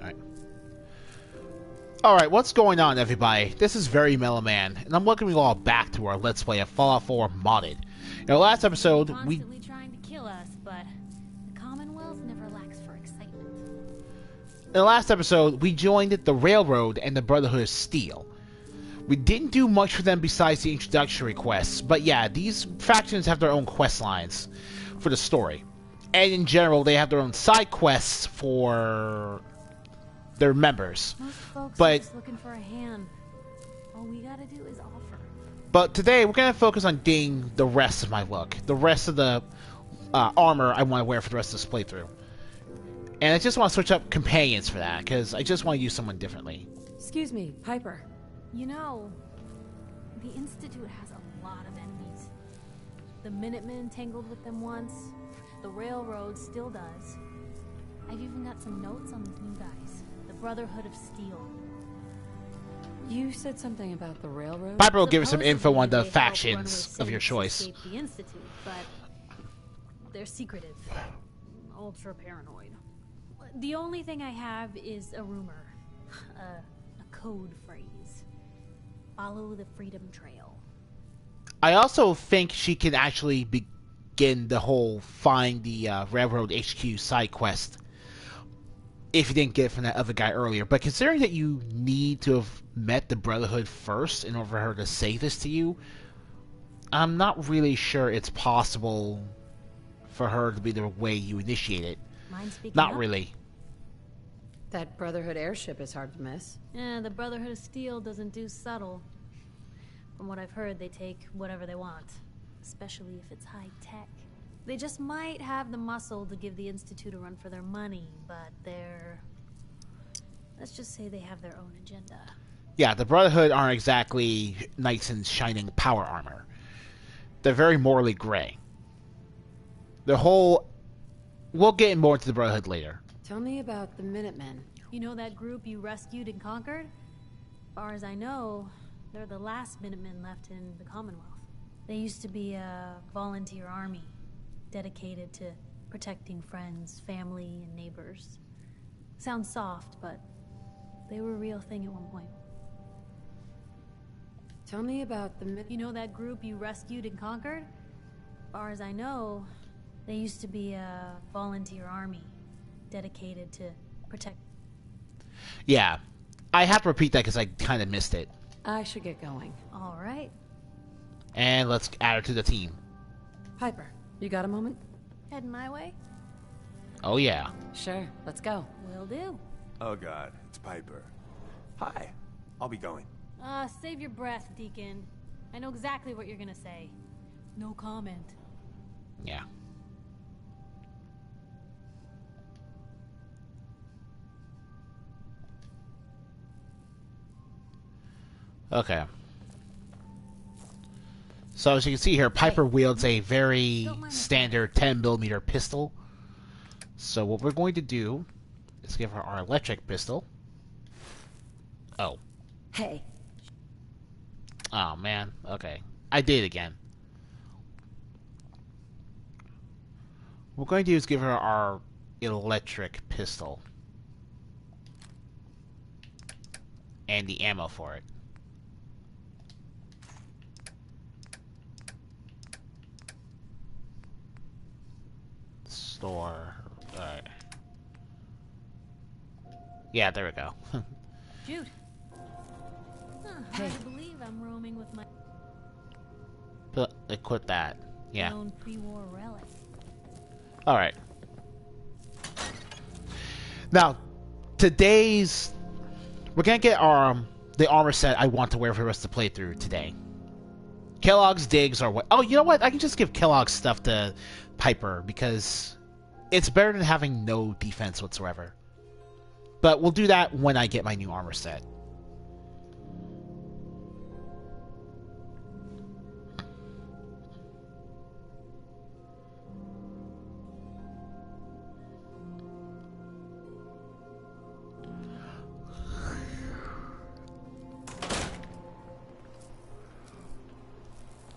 Alright. Alright, what's going on, everybody? This is Very Mellow Man, and I'm welcoming you all back to our Let's Play of Fallout 4 Modded. In our last episode, we... constantly trying to kill us, but the Commonwealth never lacks for excitement. In the last episode, we joined the Railroad and the Brotherhood of Steel. We didn't do much for them besides the introductory quests, but yeah, these factions have their own quest lines for the story. And in general, they have their own side quests for their members. Most folks But are just looking for a hand. All we gotta do is offer. But today, we're going to focus on getting the rest of my look. The rest of the armor I want to wear for the rest of this playthrough. And I just want to switch up companions for that, because I just want to use someone differently. Excuse me, Piper. You know, the Institute has a lot of enemies. The Minutemen tangled with them once. The Railroad still does. I've even got some notes on these new guys. The Brotherhood of Steel. You said something about the railroad? Piper will give us some info on the Supposedly, they help factions runaway of your saints choice. escape the Institute, but they're secretive. Ultra paranoid. The only thing I have is a rumor. A code phrase. Follow the Freedom Trail. I also think she can actually begin the whole find the Railroad HQ side quest if you didn't get it from that other guy earlier. But considering that you need to have met the Brotherhood first in order for her to say this to you, I'm not really sure it's possible for her to be the way you initiate it. Mind speaking Not up? really. That Brotherhood airship is hard to miss. The Brotherhood of Steel doesn't do subtle. From what I've heard, they take whatever they want, especially if it's high tech. They just might have the muscle to give the Institute a run for their money, but they're... let's just say they have their own agenda. Yeah, the Brotherhood aren't exactly knights in shining power armor. They're very morally gray. The whole... We'll get more into the Brotherhood later. Tell me about the Minutemen. You know that group you rescued and conquered? As far as I know, they're the last Minutemen left in the Commonwealth. They used to be a volunteer army, dedicated to protecting friends, family, and neighbors. Sounds soft, but they were a real thing at one point. Tell me about the You know that group you rescued and conquered? As far as I know, they used to be a volunteer army, dedicated to protect... Yeah, I have to repeat that because I kind of missed it. I should get going. All right. And let's add her to the team. Piper, you got a moment? Heading my way? Oh yeah. Sure, let's go. Will do. Oh god, it's Piper. Hi, I'll be going. Save your breath, Deacon. I know exactly what you're gonna say. No comment. Yeah. Okay. So as you can see here, Piper wields a very standard 10mm pistol. So what we're going to do is give her our electric pistol. Oh. Hey. Oh man. Okay. I did it again. What we're going to do is give her our electric pistol. And the ammo for it. Store. Alright. Yeah, there we go. Jude. Hard to believe I'm roaming with my Equip that. Yeah. own pre-war relic. Alright. Now, today's... We're gonna get the armor set I want to wear for the rest of the playthrough today. Kellogg's digs are what... Oh, you know what? I can just give Kellogg's stuff to Piper, because it's better than having no defense whatsoever. But we'll do that when I get my new armor set.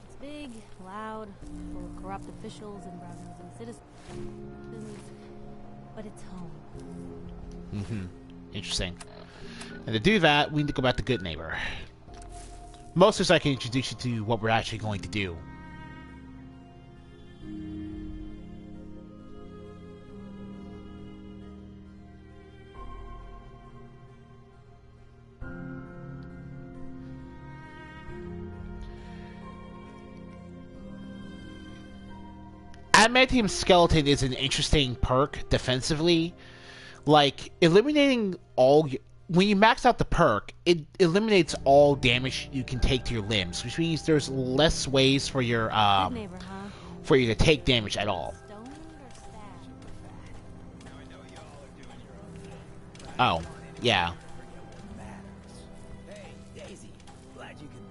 It's big, loud, full of corrupt officials and brown-nosing citizens, but it's home. Mm-hmm. Interesting. And to do that, we need to go back to Good Neighbor. Mostly so I can introduce you to what we're actually going to do. Adamantium Skeleton is an interesting perk defensively. Like, eliminating all... When you max out the perk, it eliminates all damage you can take to your limbs, which means there's less ways for your Neighbor, huh? for you to take damage at all. Stoned or stabbed? Oh, yeah. Hey, Daisy. Glad you can.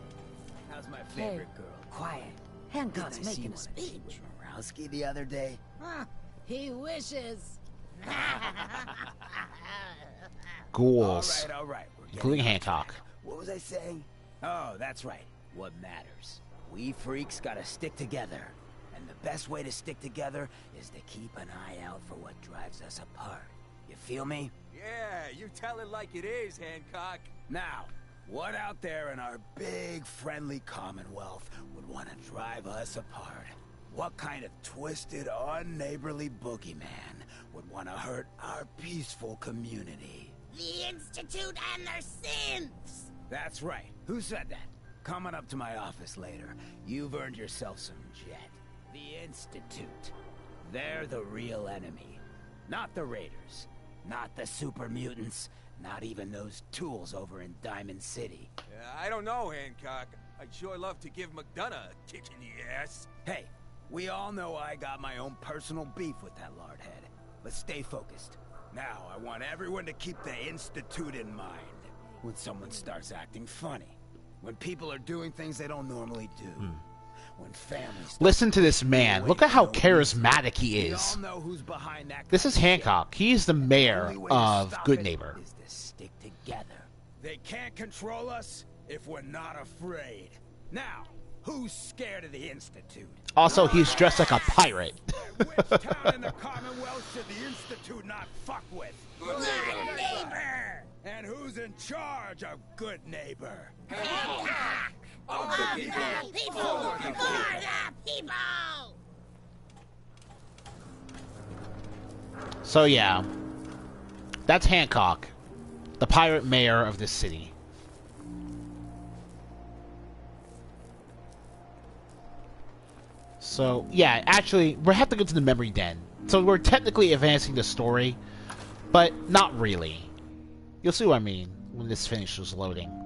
How's my favorite girl? Quiet. Hancock's Didn't I see making a one speech. at Jurowski the other day? Huh, he wishes. Ghouls. All right. We're getting Including off Hancock. track. What was I saying? Oh, that's right. What matters. We freaks gotta stick together. And the best way to stick together is to keep an eye out for what drives us apart. You feel me? Yeah, you tell it like it is, Hancock. Now, what out there in our big, friendly Commonwealth would want to drive us apart? What kind of twisted, unneighborly boogeyman would want to hurt our peaceful community? The Institute and their synths. That's right. Who said that? Coming up to my office later, you've earned yourself some jet. The Institute. They're the real enemy. Not the Raiders. Not the super mutants. Not even those tools over in Diamond City. I don't know, Hancock. I'd sure love to give McDonough a kick in the ass. Hey, we all know I got my own personal beef with that lardhead. But stay focused. Now, I want everyone to keep the Institute in mind. When someone starts acting funny. When people are doing things they don't normally do. When families... Listen to this man. Look at how charismatic he We is. all know who's behind that This kind is of shit. Hancock. He's the mayor Only way to of stop Good it Neighbor. is to stick together. They can't control us if we're not afraid. Now, who's scared of the Institute? Also, he's dressed like a pirate. Which town in the Commonwealth should the Institute not fuck with? Good Neighbor. And who's in charge of Good Neighbor? Hancock. Of the people. For the people. So yeah, that's Hancock, the pirate mayor of this city. So yeah, actually, we have to go to the memory den. So we're technically advancing the story, but not really. You'll see what I mean when this finishes loading.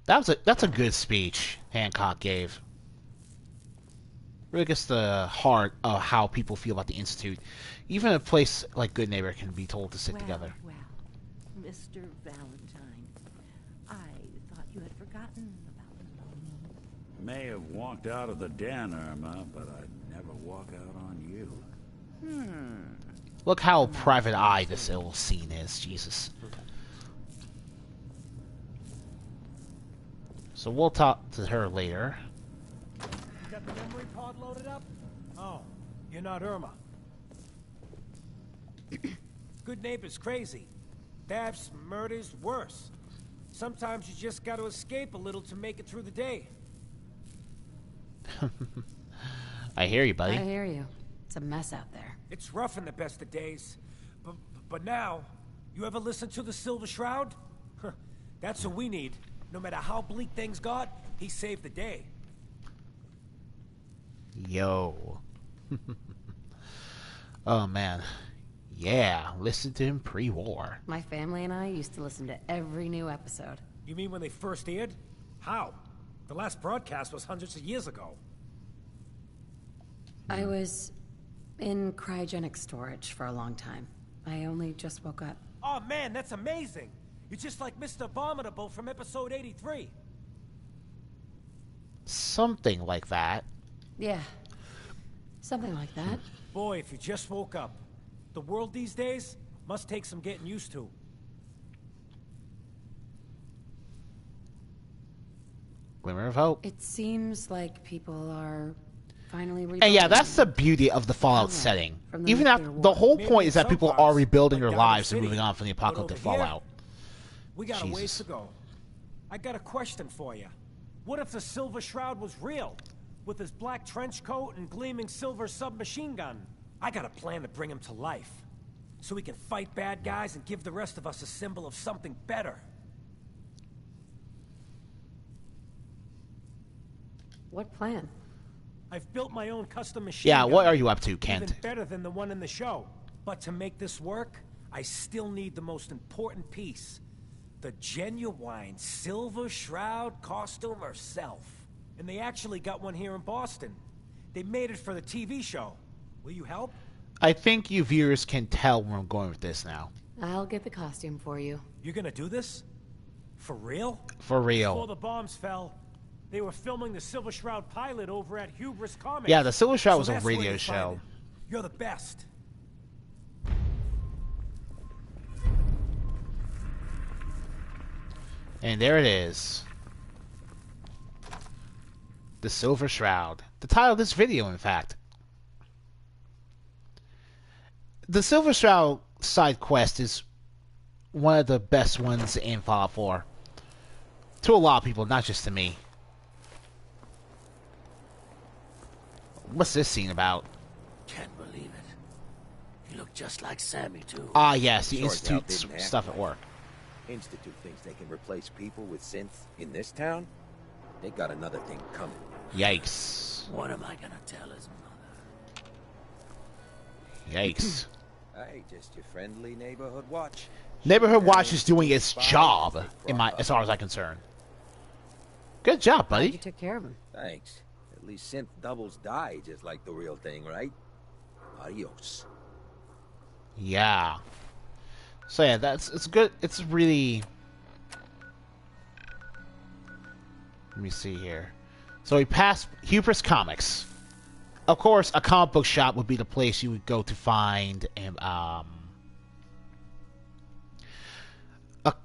That's a good speech Hancock gave. Really gets the heart of how people feel about the Institute. Even a place like Good Neighbor can be told to stick together. Well, Mr. Valentine, I thought you had forgotten about me. May have walked out of the den, Irma, but I'd never walk out on you. Look how private eye this little scene is, Jesus. So we'll talk to her later. You got the memory pod loaded up? Oh, you're not Irma. Good Neighbor's crazy. Thefts, murders, worse. Sometimes you just gotta escape a little to make it through the day. I hear you, buddy. I hear you. It's a mess out there. It's rough in the best of days. But now, you ever listen to the Silver Shroud? That's what we need. No matter how bleak things got, he saved the day. Yo. Oh, man. Yeah, listen to him pre-war. My family and I used to listen to every new episode. You mean when they first aired? How? The last broadcast was hundreds of years ago. I was in cryogenic storage for a long time. I only just woke up. Oh man, that's amazing! You're just like Mr. Abominable from episode 83. Something like that. Yeah. Something like that. Boy, if you just woke up. The world these days must take some getting used to. Glimmer of hope. It seems like people are finally rebuilding. And yeah, that's the beauty of the Fallout setting. Even after the whole point is that people are rebuilding their lives and moving on from the apocalyptic Fallout. We got a ways to go. I got a question for you. What if the Silver Shroud was real? With his black trench coat and gleaming silver submachine gun? I got a plan to bring him to life. So we can fight bad guys and give the rest of us a symbol of something better. What plan? I've built my own custom machine Yeah, gun. what are you up to, Kent? Even better than the one in the show. But to make this work, I still need the most important piece. The genuine Silver Shroud costume herself. And they actually got one here in Boston. They made it for the TV show. Will you help? I think you viewers can tell where I'm going with this now. I'll get the costume for you. You're gonna do this? For real? For real. Before the bombs fell, they were filming the Silver Shroud pilot over at Hubris Comics. Yeah, the Silver Shroud was a that's where radio you find show. it. You're the best. And there it is. The Silver Shroud. The title of this video, in fact. The Silver Shroud side quest is one of the best ones in Fallout 4. To a lot of people, not just to me. What's this scene about? Can't believe it. You look just like Sammy, too. Ah, yes, the Sure, Institute's didn't stuff act at work. Institute thinks they can replace people with synths in this town? They got another thing coming. Yikes. What am I gonna tell his mother? Yikes. Hey, just your friendly neighborhood watch. Neighborhood Watch is doing its job, as far as I'm concerned. Good job, buddy. You took care of him. Thanks. At least synth doubles die just like the real thing, right? Adios. Yeah. So yeah, it's good. It's really. Let me see here. So we passed Hubris Comics. Of course, a comic book shop would be the place you would go to find a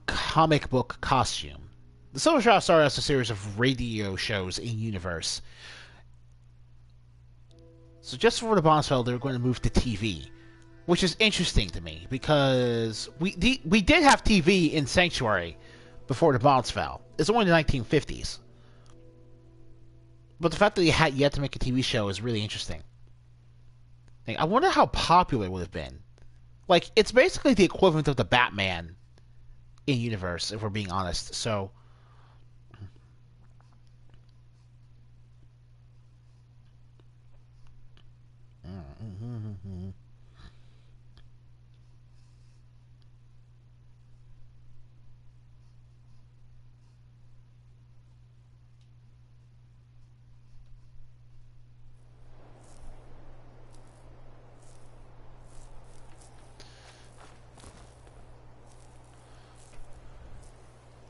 comic book costume. The Silver Shroud started as a series of radio shows in universe. So just before the bombs fell, they were going to move to TV, which is interesting to me because we did have TV in Sanctuary before the bombs fell. It's only the 1950s. But the fact that they had yet to make a TV show is really interesting. Like, I wonder how popular it would have been. Like, it's basically the equivalent of the Batman in universe, if we're being honest. So,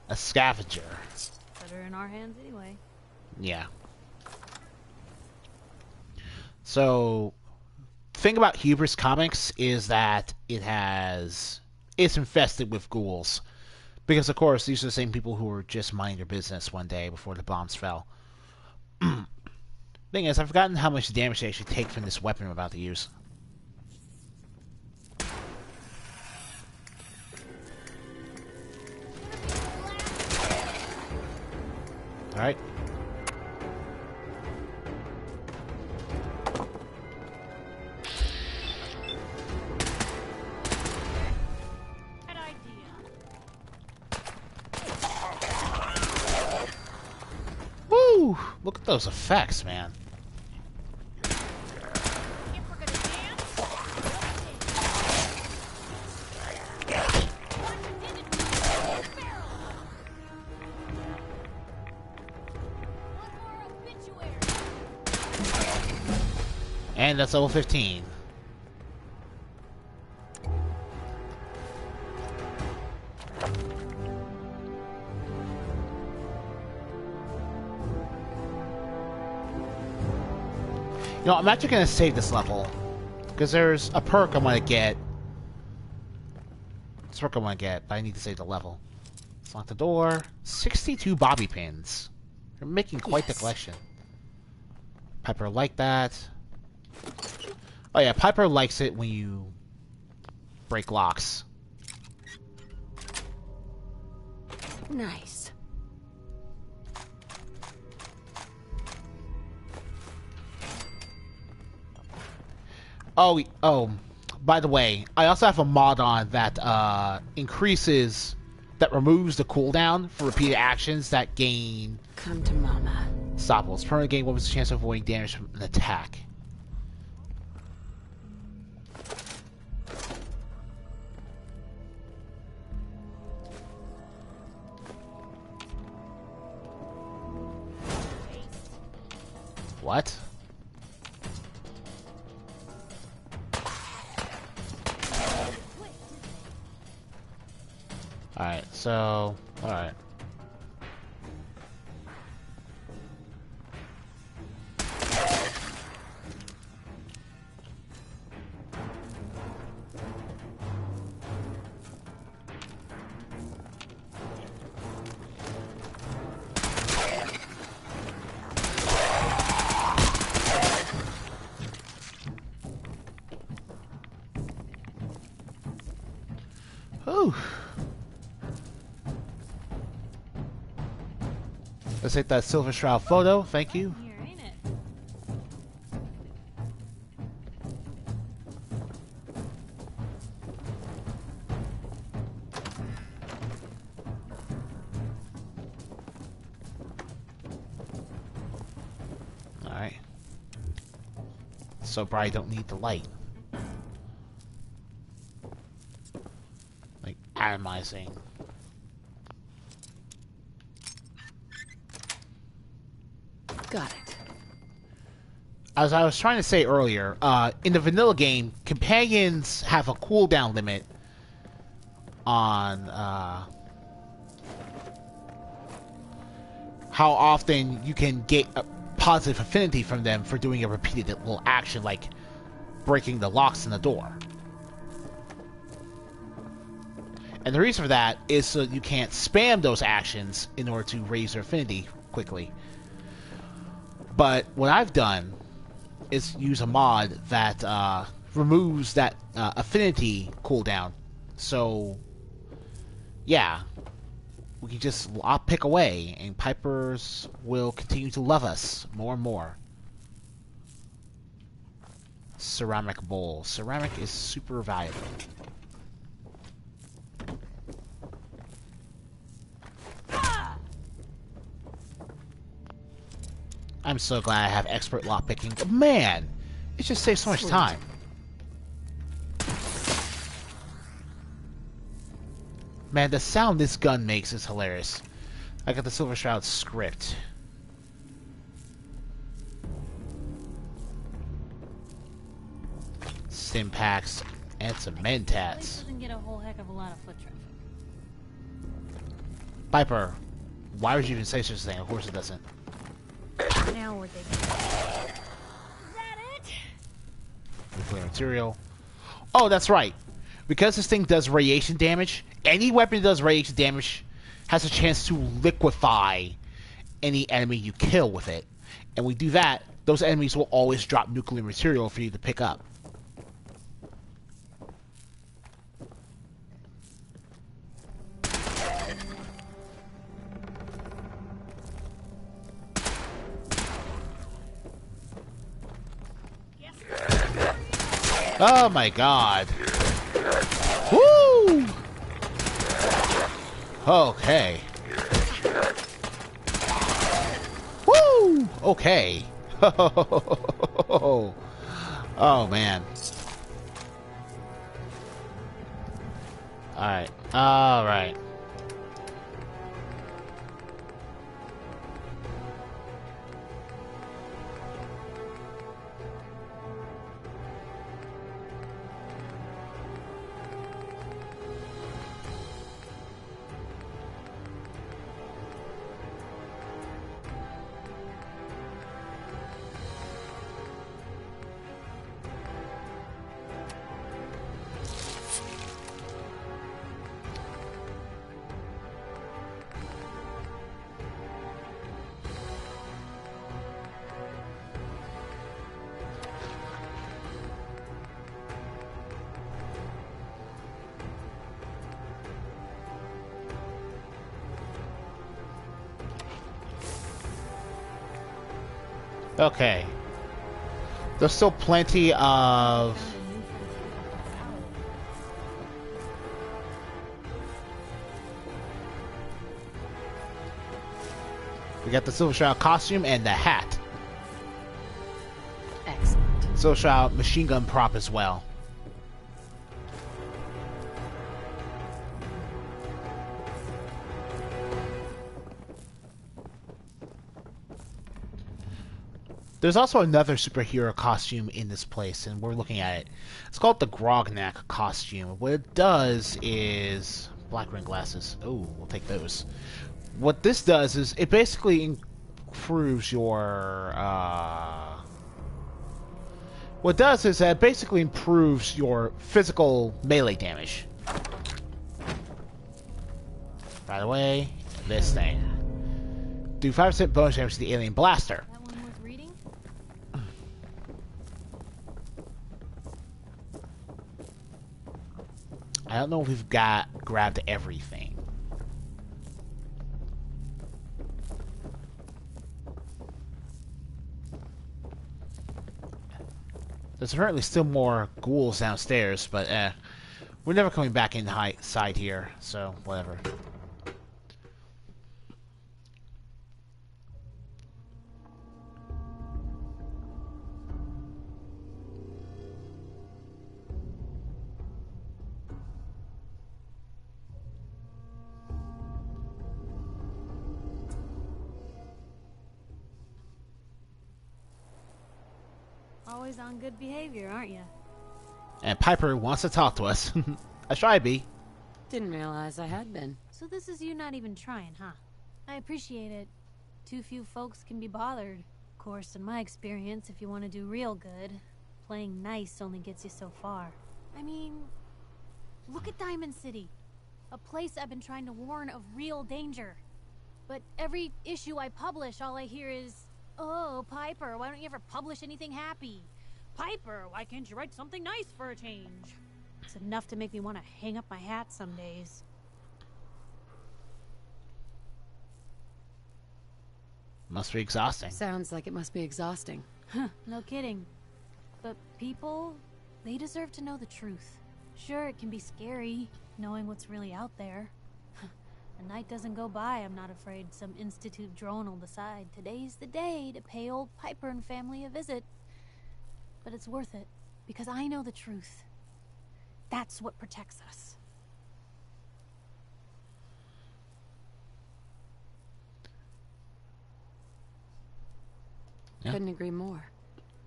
a scavenger. Better in our hands anyway. Yeah. So, the thing about Hubris Comics is that it's infested with ghouls. Because, of course, these are the same people who were just minding their business one day before the bombs fell. Thing is, I've forgotten how much damage they actually take from this weapon I'm about to use. Alright. Woo! Look at those effects, man. And that's level 15. You know, I'm actually going to save this level. Because there's a perk I want to get. It's a perk I want to get, but I need to save the level. Let's lock the door. 62 bobby pins. You're making quite the collection. Piper liked that. Oh yeah, Piper likes it when you break locks. Nice. Oh, by the way, I also have a mod on that removes the cooldown for repeated actions that gain... Come to mama. Stoppables. Permanent gain weapons chance of avoiding damage from an attack. What? Alright, so... Alright. Whew. Let's take that Silver Shroud photo. Thank you. Here, ain't it? Alright. So probably don't need the light. Like, atomizing. Got it. As I was trying to say earlier, in the vanilla game, companions have a cooldown limit on how often you can get a positive affinity from them for doing a repeated little action, like breaking the locks in the door. And the reason for that is so you can't spam those actions in order to raise their affinity quickly. But what I've done is use a mod that removes that affinity cooldown. So, yeah, we can just pick away, and Pipers will continue to love us more and more. Ceramic bowl. Ceramic is super valuable. I'm so glad I have expert lockpicking. But man, it just saves so much time. Man, the sound this gun makes is hilarious. I got the Silver Shroud script. Stim packs and some mentats. Place doesn't get a whole heck of a lot of foot traffic. Piper, why would you even say such a thing? Of course it doesn't. Now we're digging. Is that it? Nuclear material. Oh, that's right. Because this thing does radiation damage, any weapon that does radiation damage has a chance to liquefy any enemy you kill with it. And when we do that, those enemies will always drop nuclear material for you to pick up. Oh my god. Woo! Okay. Woo! Okay. Oh man. Alright. Alright. Okay. There's still plenty of... We got the Silver Shroud costume and the hat. Excellent. Silver Shroud machine gun prop as well. There's also another superhero costume in this place, and we're looking at it. It's called the Grognak costume. What it does is... Black ring glasses. Oh, we'll take those. What this does is it basically improves your... What it does is it basically improves your physical melee damage. By the way, this thing. Do 5% bonus damage to the alien blaster. I don't know if we've grabbed everything. There's apparently still more ghouls downstairs, but we're never coming back inside here, so whatever. Always on good behavior, aren't you? And Piper wants to talk to us. I try to be. Didn't realize I had been. So this is you not even trying, huh? I appreciate it. Too few folks can be bothered. Of course, in my experience, if you want to do real good, playing nice only gets you so far. I mean, look at Diamond City. A place I've been trying to warn of real danger. But every issue I publish, all I hear is, "Oh, Piper, why don't you ever publish anything happy? Piper, why can't you write something nice for a change?" It's enough to make me want to hang up my hat some days. Must be exhausting. Sounds like it must be exhausting. Huh, no kidding. But people, they deserve to know the truth. Sure, it can be scary, knowing what's really out there. A night doesn't go by, I'm not afraid some Institute drone will decide today's the day to pay old Piper and family a visit. But it's worth it, because I know the truth. That's what protects us. Yeah. Couldn't agree more.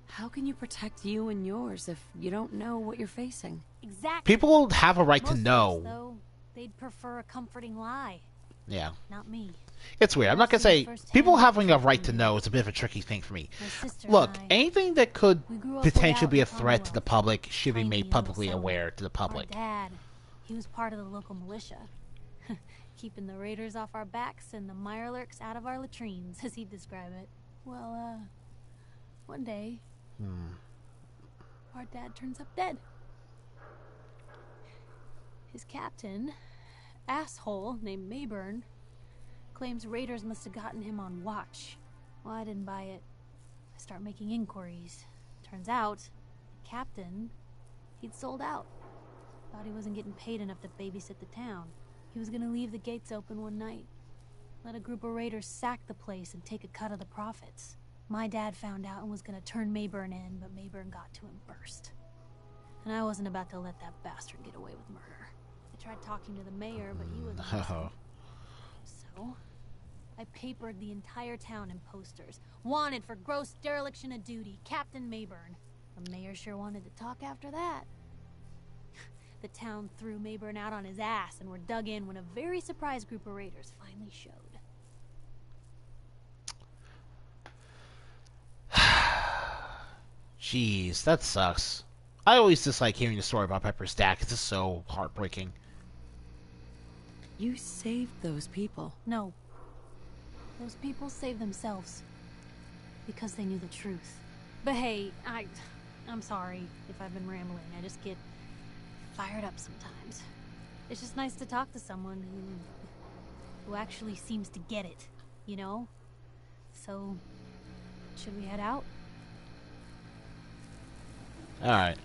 How can you protect you and yours if you don't know what you're facing? Exactly. People have a right Most to know. of us, though, they'd prefer a comforting lie. Yeah. Not me. It's weird. I'm not gonna say people having a right to know is a bit of a tricky thing for me. Look, anything that could potentially be a threat to the public should be made publicly aware to the public. Our dad, he was part of the local militia, keeping the raiders off our backs and the mirelurks out of our latrines, as he'd describe it. Well, one day, our dad turns up dead. His captain, asshole named Mayburn, claims raiders must have gotten him on watch. Well, I didn't buy it. I start making inquiries. Turns out, captain, he'd sold out. Thought he wasn't getting paid enough to babysit the town. He was gonna leave the gates open one night. Let a group of raiders sack the place and take a cut of the profits. My dad found out and was gonna turn Mayburn in, but Mayburn got to him first. And I wasn't about to let that bastard get away with murder. I tried talking to the mayor, but he wouldn't listen. So, I papered the entire town in posters. Wanted for gross dereliction of duty, Captain Mayburn. The mayor sure wanted to talk after that. The town threw Mayburn out on his ass and were dug in when a very surprised group of raiders finally showed. Jeez, that sucks. I always dislike hearing the story about Pepper's dad. It's just so heartbreaking. You saved those people. No. Those people saved themselves. Because they knew the truth. But hey, I'm sorry if I've been rambling. I just get fired up sometimes. It's just nice to talk to someone who actually seems to get it, you know? So, Should we head out? Alright.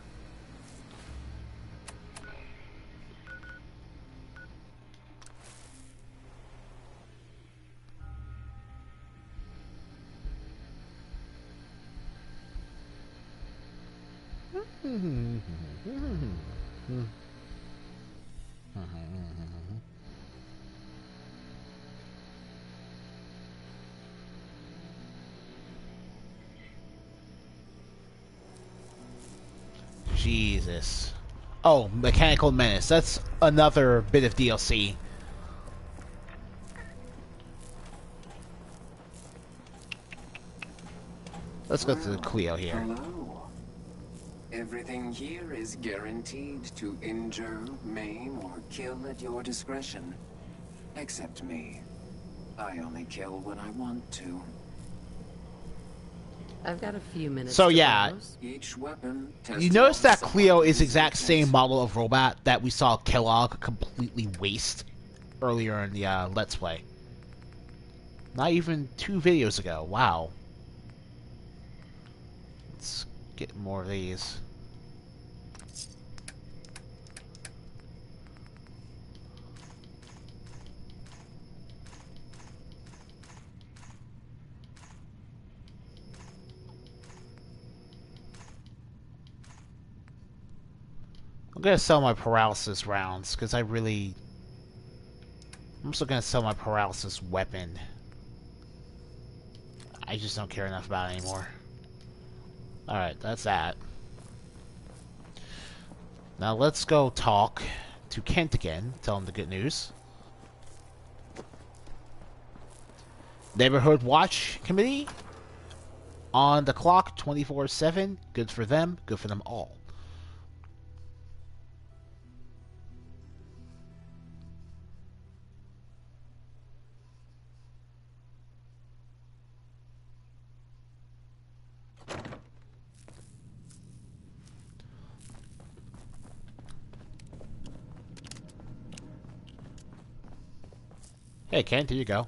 Jesus. Oh, Mechanical Menace. That's another bit of DLC. Let's go to the Clio here. Hello. Everything here is guaranteed to injure, maim, or kill at your discretion. Except me. I only kill when I want to. I've got a few minutes. So yeah, each weapon you notice that Clio is the exact same model of robot that we saw Kellogg completely waste earlier in the Let's Play. Not even 2 videos ago. Wow. Let's get more of these. I'm gonna sell my paralysis rounds because I'm also gonna sell my paralysis weapon. I just don't care enough about it anymore. Alright, that's that. Now let's go talk to Kent again, tell him the good news. Neighborhood Watch Committee on the clock 24/7. Good for them, good for them all. Hey, Kent, here you go.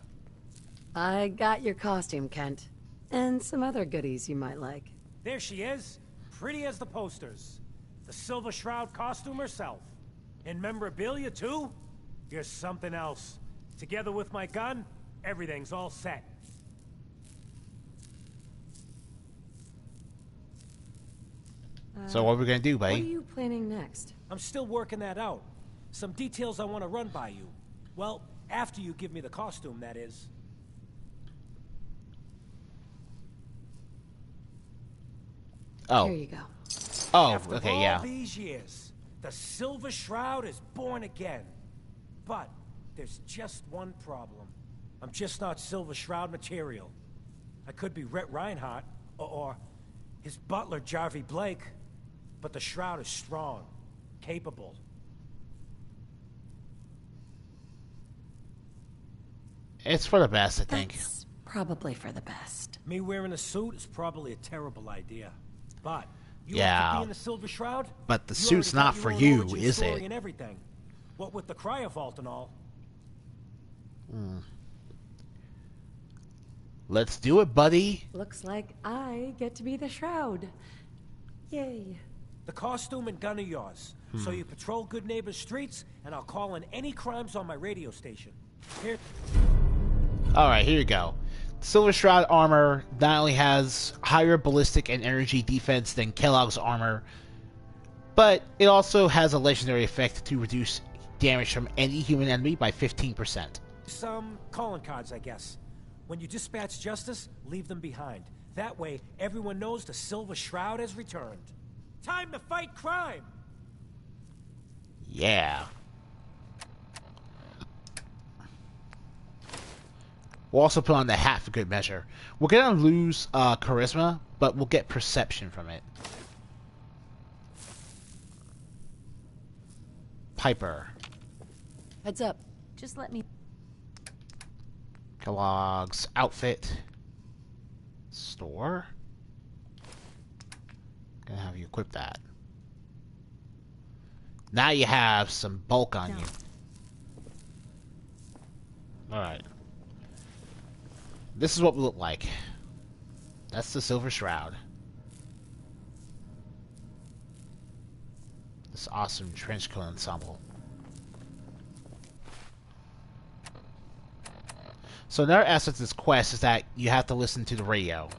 I got your costume, Kent. And some other goodies you might like. There she is. Pretty as the posters. The Silver Shroud costume herself. And memorabilia, too? You're something else. Together with my gun, everything's all set. So what are we gonna do, buddy? What are you planning next? I'm still working that out. Some details I want to run by you. Well, after you give me the costume, that is. Oh. Here you go. Oh, After okay, yeah. all these years, the Silver Shroud is born again. But there's just one problem. I'm just not Silver Shroud material. I could be Rhett Reinhardt, or his butler, Jarvie Blake. But the Shroud is strong, capable. It's for the best, I think. That's probably for the best. Me wearing a suit is probably a terrible idea. But you Yeah. have to be in the Silver Shroud. But the You suit's already got not your for own you, origin is story it? And everything. What with the cryovault and all. Let's do it, buddy. Looks like I get to be the Shroud. Yay. The costume and gun are yours. So you patrol Good Neighbor's streets, and I'll call in any crimes on my radio station. Here. Alright, here you go. Silver Shroud armor not only has higher ballistic and energy defense than Kellogg's armor, but it also has a legendary effect to reduce damage from any human enemy by 15%. Some calling cards, I guess. When you dispatch justice, leave them behind. That way, everyone knows the Silver Shroud has returned. Time to fight crime! Yeah. We'll also put on the hat for good measure. We're gonna lose charisma, but we'll get perception from it. Piper. Heads up. Just let me... Kellogg's outfit. Store. Gonna have you equip that. Now you have some bulk on you. Alright. This is what we look like. That's the Silver Shroud. This awesome trench coat ensemble. So another aspect of this quest is that you have to listen to the radio.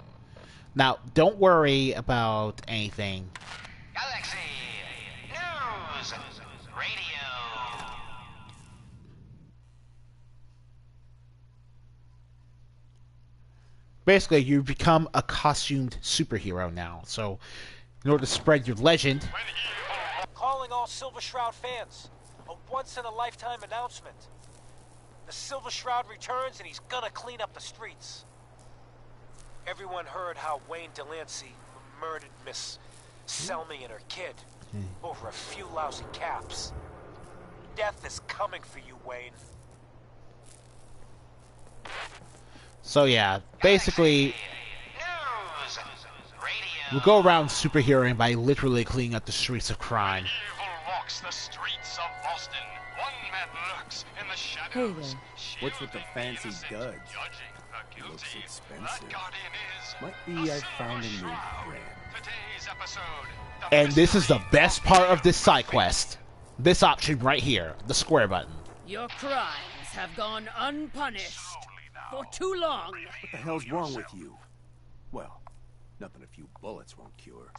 Now, don't worry about anything. Galaxy News Radio. Basically, you become a costumed superhero now. So, in order to spread your legend... Calling all Silver Shroud fans. A once-in-a-lifetime announcement. The Silver Shroud returns and he's gonna clean up the streets. Everyone heard how Wayne Delancey murdered Miss Selmy and her kid over a few lousy caps. Death is coming for you, Wayne. So yeah, basically, we'll go around superheroing by literally cleaning up the streets of crime. Evil walks the streets of Boston. One man lurks in the shadows. What's with the fancy duds? Looks expensive. Might be I found a new friend. And this is the best part of this side quest. This option right here, the square button. Your crimes have gone unpunished for too long. What the hell's wrong with you? Well, nothing a few bullets won't cure.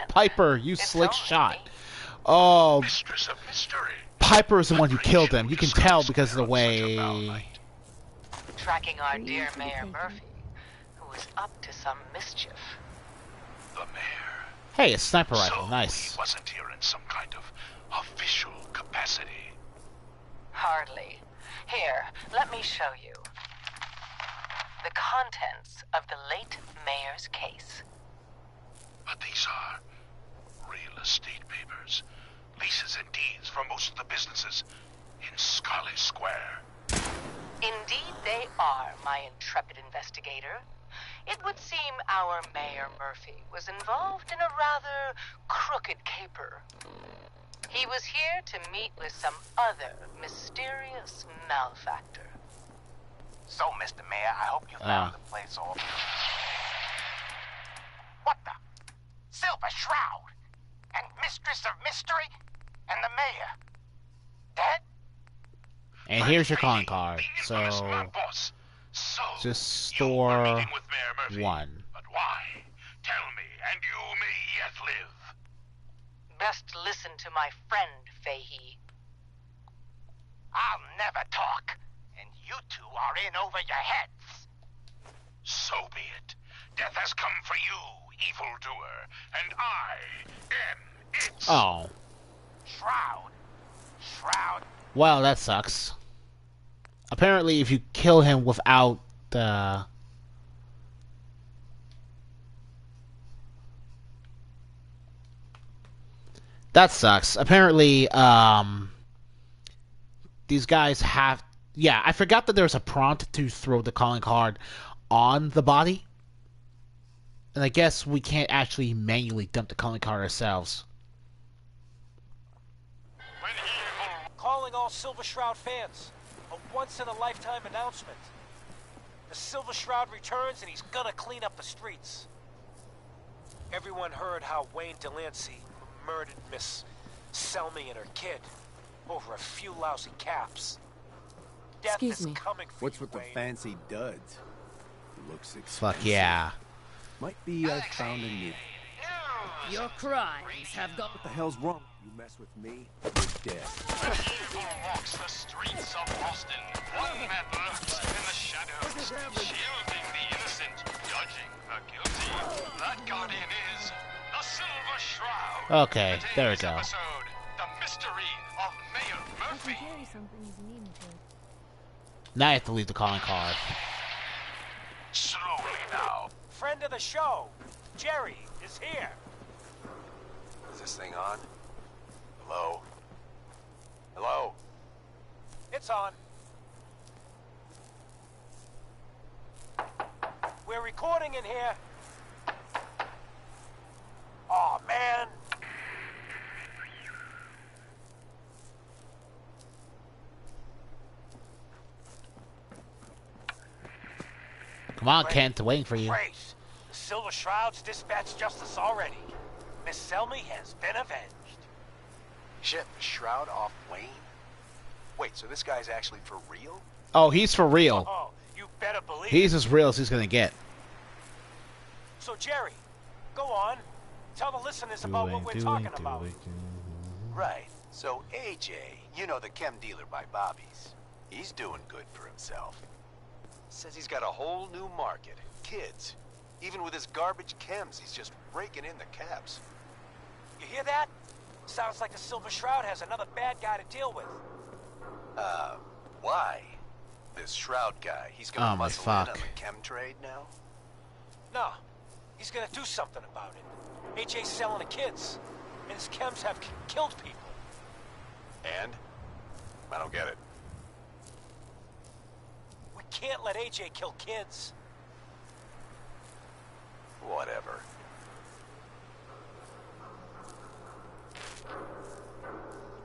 Piper, you slick shot. Oh, Mistress of Mystery. Piper is the one who killed him. You can tell because of the way... Tracking our dear Mayor Murphy, who is up to some mischief. The mayor. Hey, a sniper rifle. So Nice. he wasn't here in some kind of official capacity. Hardly. Here, let me show you. The contents of the late mayor's case. But these are real estate papers. Leases and deeds for most of the businesses in Scarlet Square. Indeed they are, my intrepid investigator. It would seem our Mayor Murphy was involved in a rather crooked caper. He was here to meet with some other mysterious malefactor. So, Mr. Mayor, I hope you found the place all... What the? Silver Shroud? And Mistress of Mystery? And the Mayor? Dead? And here's your calling card. So, just store one. But why? Tell me, and you may yet live. Best listen to my friend, Fahey. I'll never talk. And you two are in over your heads. So be it. Death has come for you, evildoer, and I am it. Oh. Shroud. Shroud. Well, that sucks. Apparently, if you kill him without the... That sucks. Apparently, these guys have... Yeah, I forgot that there's a prompt to throw the calling card on the body. And I guess we can't actually manually dump the calling card ourselves. Calling all Silver Shroud fans. A once-in-a-lifetime announcement. The Silver Shroud returns and he's gonna clean up the streets. Everyone heard how Wayne Delancey murdered Miss Selmy and her kid over a few lousy caps. Death is coming for What's you, with the Wayne. fancy duds? Looks expensive. Fuck yeah. Might be I found a new... Your crimes have gone... What the hell's wrong? You mess with me, you're dead. Evil walks the streets of Boston. One man lurks in the shadows, shielding the innocent, judging the guilty. That guardian is the Silver Shroud. Okay, there we go. Episode, the mystery of Mayor Murphy. Carry something he's needing to. Now I have to leave the calling card. Slowly now. Friend of the show, Jerry, is here. Is this thing on? Hello? Hello? It's on. We're recording in here. Aw, man. Come on, Kent, waiting for you. Grace, the Silver Shroud's dispatched justice already. Miss Selmy has been avenged. Shit, the Shroud off Wayne? Wait, so this guy's actually for real? Oh, he's for real. Oh, you better believe He's it. as real as he's gonna get. So, Jerry, go on. Tell the listeners about what we're talking about. Right. So, AJ, you know the chem dealer by Bobby's. He's doing good for himself. Says he's got a whole new market. Kids. Even with his garbage chems, he's just raking in the cabs. You hear that? Sounds like the Silver Shroud has another bad guy to deal with. Why? This Shroud guy, he's gonna muscle in on the chem trade now? No. He's gonna do something about it. AJ's selling the kids. And his chems have killed people. And? I don't get it. We can't let AJ kill kids. Whatever.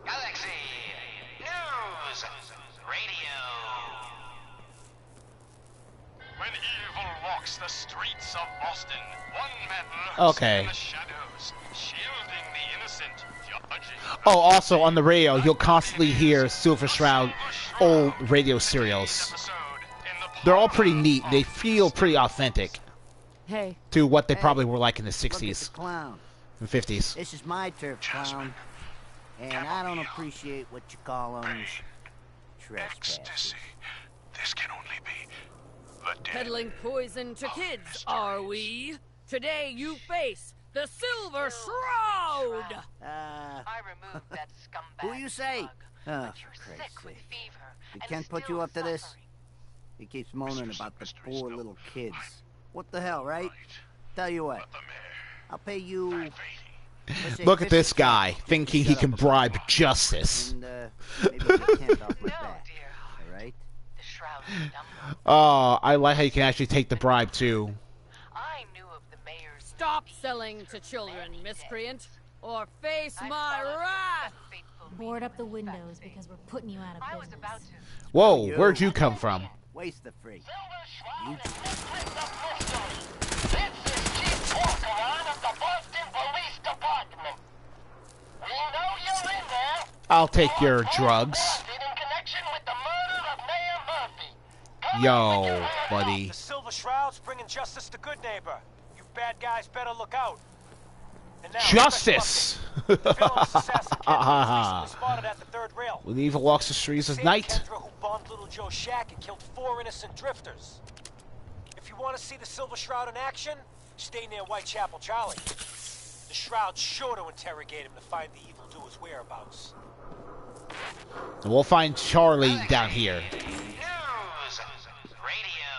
Galaxy News Radio. When evil walks the streets of Boston, one man lurks in the shadows, shielding the innocent, judging. Oh, also on the radio, you'll constantly hear Silver Shroud old radio serials. They're all pretty neat. They feel pretty authentic. Hey. To what they probably were like in the 60s Clown. and 50s. This is my turf, Clown. And I don't appreciate what you call them trespassing. This can only be the dead. Peddling poison to kids, are we? Today you face the Silver Shroud! I removed that scumbag. Who you say? Oh, for Christ's sake. We can't put you up to this? He keeps moaning about the poor little kids. What the hell, right? Tell you what, I'll pay you... Look at this guy, thinking he can bribe justice. And, maybe get 10 off my back. Alright? Oh, I like how you can actually take the bribe, too. Stop selling to children, miscreant, or face my wrath! Board up the windows because we're putting you out of business. Whoa, where'd you come from? Waste the free. I'll take your drugs. Yo, buddy. The Silver Shroud's bringing justice to Good Neighbor. You bad guys better look out. And now, Justice! the villainous assassin Kendra was recently spotted at the third rail. When evil walks the streets at Same night. Kendra who bombed Little Joe's shack and killed 4 innocent drifters. If you want to see the Silver Shroud in action, stay near Whitechapel Charlie. The Shroud's sure to interrogate him to find the evildoer's whereabouts. And we'll find Charlie down here. News Radio.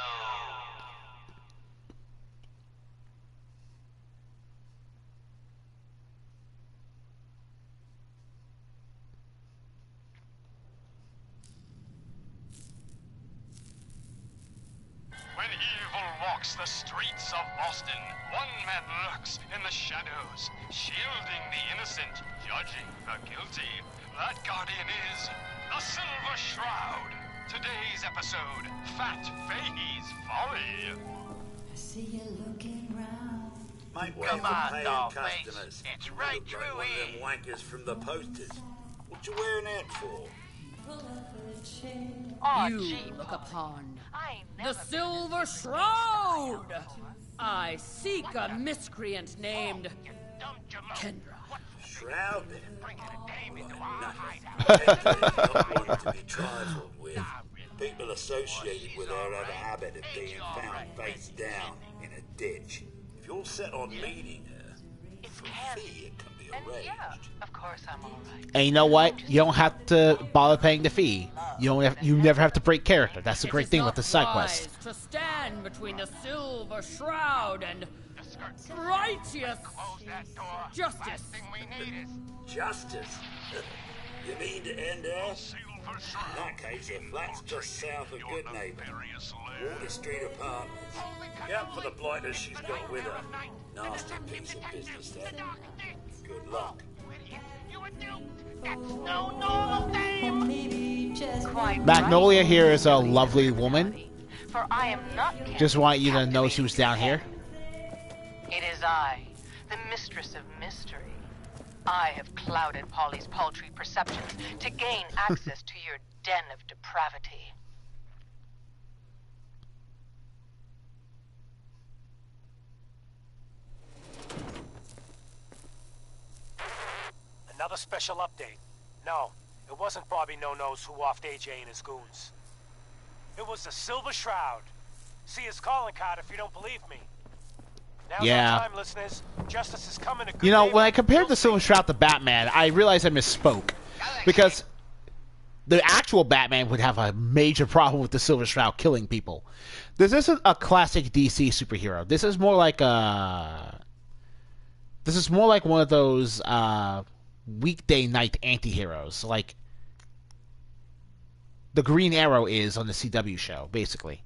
When evil walks the streets of Boston, one man lurks in the shadows, shielding the innocent, judging the guilty. That guardian is the Silver Shroud. Today's episode, Fat Fahey's Folly. I see you looking round. Mate, Come on, paying Dollface. customers. It's right You look through like here. one of them wankers from the posters. What you wearing that for? You look upon the Silver Shroud! I seek a miscreant named Kendra. Shroud? Not one to be trifled with. People associated with her have a habit of being found face down in a ditch. If you're set on meeting her, for a fee, it can be arranged. Yeah, of course I'm all right. And you know what? You don't have to bother paying the fee. You never have to break character. That's the great thing with the side quest. To stand between the Silver Shroud and righteous justice. Justice? You mean to end her? In that case, her flat's just south of Good Neighbor. Water Street Apartments. Get up for the blighters she's got with her. Nasty piece of business, that. Good luck. Magnolia here is a lovely woman. For I am not just want you to know she was down here. It is I, the mistress of mystery. I have clouded Polly's paltry perceptions to gain access to your den of depravity. Another special update. No, it wasn't Bobby No-Nose who offed AJ and his goons. It was the Silver Shroud. See his calling card if you don't believe me. Now's Yeah. our time, listeners. Justice is coming to good You know, day. when I compared the Silver Shroud to Batman, I realized I misspoke. Because the actual Batman would have a major problem with the Silver Shroud killing people. This isn't a classic DC superhero. This is more like one of those weekday night anti-heroes, like the Green Arrow is on the CW show, basically.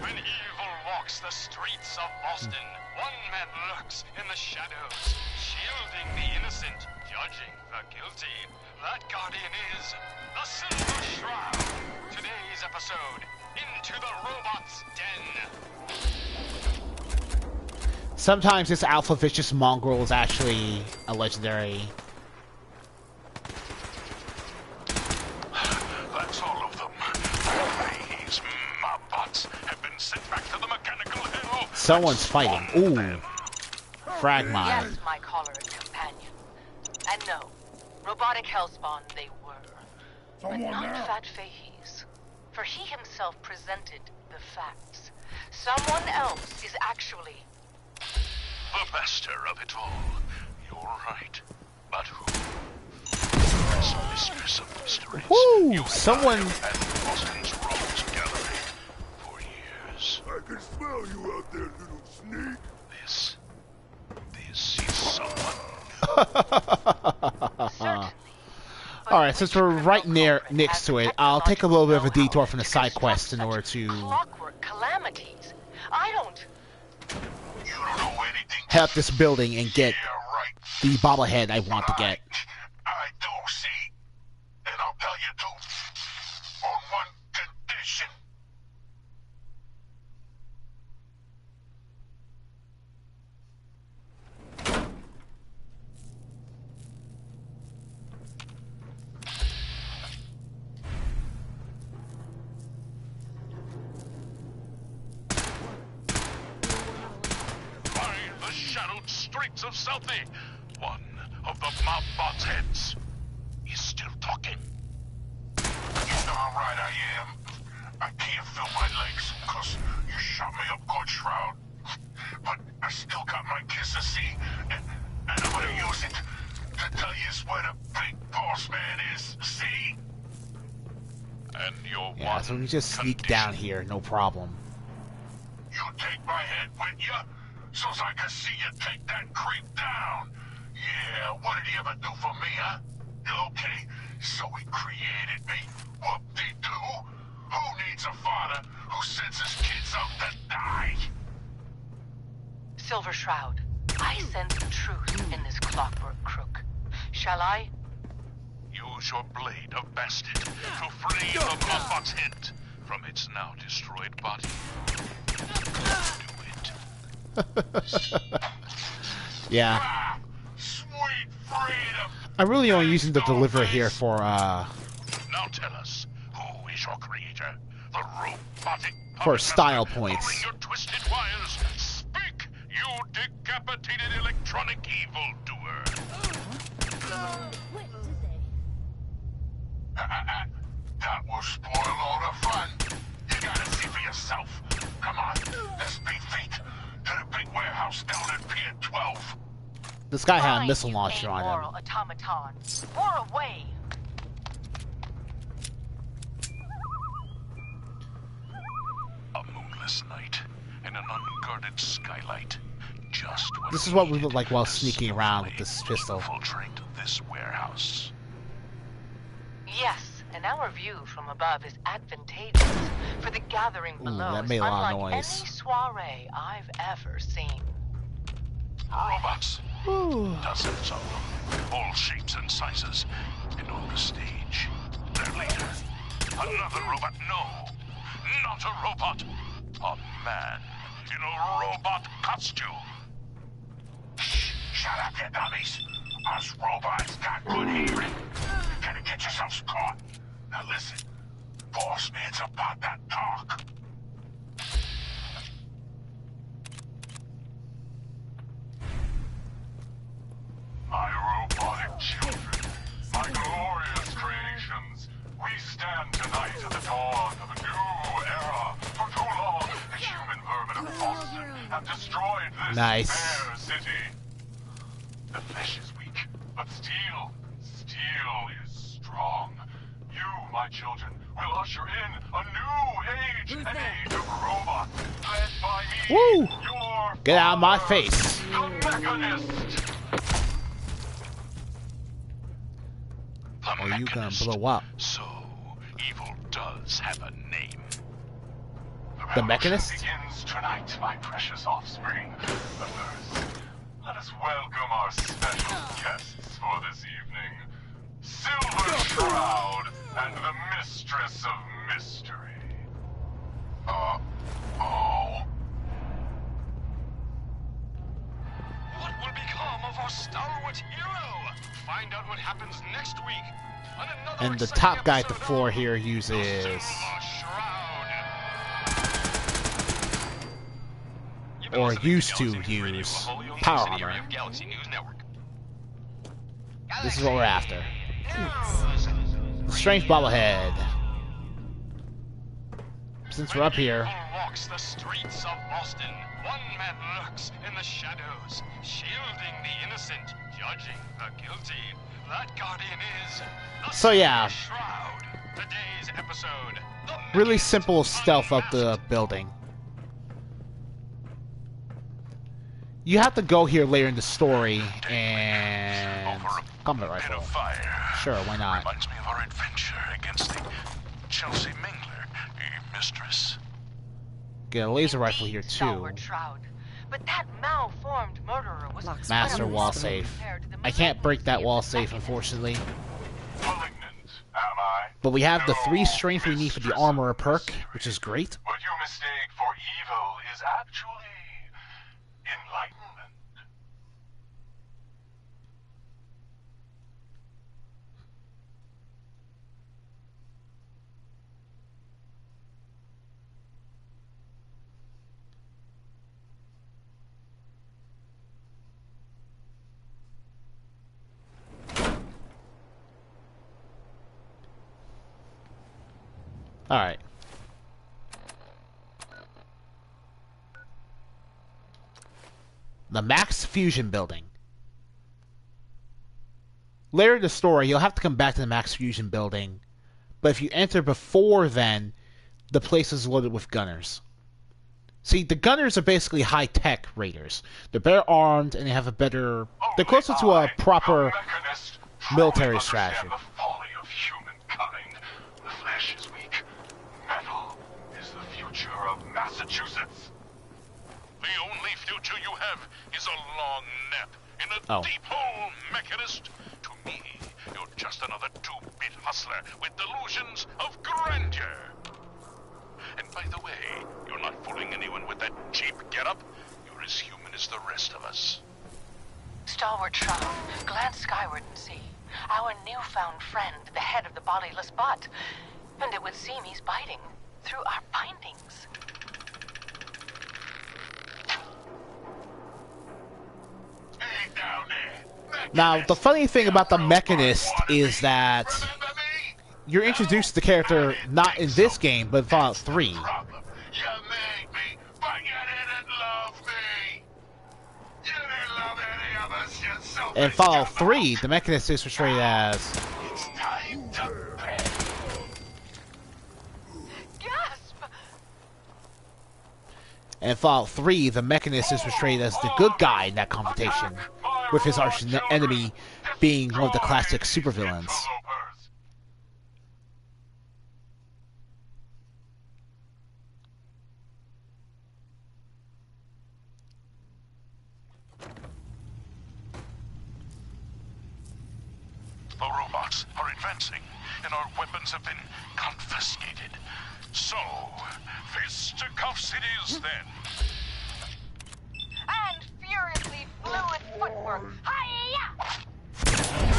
When evil walks the streets of Boston, one man lurks in the shadows, shielding the innocent, judging the guilty. That guardian is the Silver Shroud. Today's episode, Into the Robot's Den. Sometimes this alpha vicious mongrel is actually a legendary. That's all of them. These mobbots have been sent back to the mechanical hell. Someone's fighting. Ooh. Frag mine. Yes, my caller and companion. And no, robotic hellspawn they were. But not Fat Fahey's. For he himself presented the facts. Someone else is actually... the master of it all. You're right. But who? As mistress of mysteries. Woo! Someone... Boston's Rogues Gallery for years. I can smell you out there, little sneak. This is someone. Alright, since we're right next to it, I'll take a little bit of a detour from the side quest in order to clockwork calamities. I don't... head up this building and get the bobblehead I want to get. I do see. And I'll tell you too. On one condition. The shadowed streets of Southie. One of the mobbot's heads is still talking. You know how right I am. I can't feel my legs because you shot me up good, Shroud. But I still got my kiss of sea, and I'm gonna use it to tell you where the big boss man is, see? And your Yeah, so we can just sneak down here, no problem. You take my head with you, so I can see you take that creep down. Yeah, what did he ever do for me, huh? Okay, so he created me. Whoop-de-doo. Who needs a father who sends his kids out to die? Silver Shroud, I sense truth in this clockwork crook. Shall I? Use your blade of bastard to free the mobbot's head from its now destroyed body. Yeah. Sweet freedom. I'm really only using the deliverer here for, Now tell us, who is your creator? The robotic for style points. your twisted wires. Speak, you decapitated electronic evildoer. That will spoil all the fun. You gotta see for yourself. Come on, let's beat feet to the big warehouse down at Pier 12. This guy had a missile launcher on him. Automaton. War away. A moonless night and an unguarded skylight. Just when this is what we look like while sneaking around with this pistol. Infiltrate this warehouse. Yes, and our view from above is advantageous for the gathering below. That made a lot of unlike noise. any soiree I've ever seen. Robots. Dozens of them. All shapes and sizes. And on the stage, their leader. Another robot. No. Not a robot. A man in a robot costume. Shut up, you dummies. Us robots got good hearing. Gotta get yourselves caught. Now listen. Boss man's about that talk. My robotic children, my glorious creations, we stand tonight at the dawn of a new era. For too long, the human vermin of Boston have destroyed this fair city. The flesh is weak, but steel is strong. You, my children, will usher in a new age, an age of robots, led by me, Woo! your Get out of my face. the Mechanist. Or you gonna blow up. So, evil does have a name. The Mechanist? Begins tonight, my precious offspring. But first, let us welcome our special guests for this evening. Silver Shroud and the Mistress of Mystery. Oh. What will become of our stalwart hero? Find out what happens next week. And the top guy at the floor here uses... or used to use power armor. This is what we're after. Strange bobblehead. Since we're up here... walks the streets of Boston. One man lurks in the shadows, shielding the innocent, judging the guilty. That guardian is the So yeah, Shroud. Today's episode. really simple stealth up the building. You have to go here later in the story and combat rifle. Sure, why not? Reminds me of our adventure against the Chelsea Mingler, mistress. Get a laser rifle here too. Shroud. But that malformed murderer was Master wall safe. I can't break that wall safe, unfortunately. But we have the 3 strength we need for the armor perk, which is great. What you mistake for evil is actually enlightenment. Alright. The Max Fusion Building. Later in the story, you'll have to come back to the Max Fusion Building. But if you enter before then, the place is loaded with gunners. See, the gunners are basically high-tech raiders. They're better armed, and they have a better... They're closer to a proper military strategy. Massachusetts. The only future you have is a long nap in a deep hole, Mechanist. To me, you're just another 2-bit hustler with delusions of grandeur. And by the way, you're not fooling anyone with that cheap getup. You're as human as the rest of us. Stalwart Shroud, glance skyward and see. Our newfound friend, the head of the bodiless bot. And it would seem he's biting through our bindings. Now, the funny thing about the Mechanist is that you're introduced to the character not in this game, but in Fallout 3. You made me, but you didn't love me. You didn't love any of us, you selfish. In Fallout 3, the Mechanist is portrayed as... It's time to pay. Gasp! In Fallout 3, the Mechanist is portrayed as the good guy in that confrontation, with his arch enemy being one of the classic supervillains. The robots are advancing, and our weapons have been confiscated. So, fisticuffs it is then. And furiously fluid footwork. Hiya!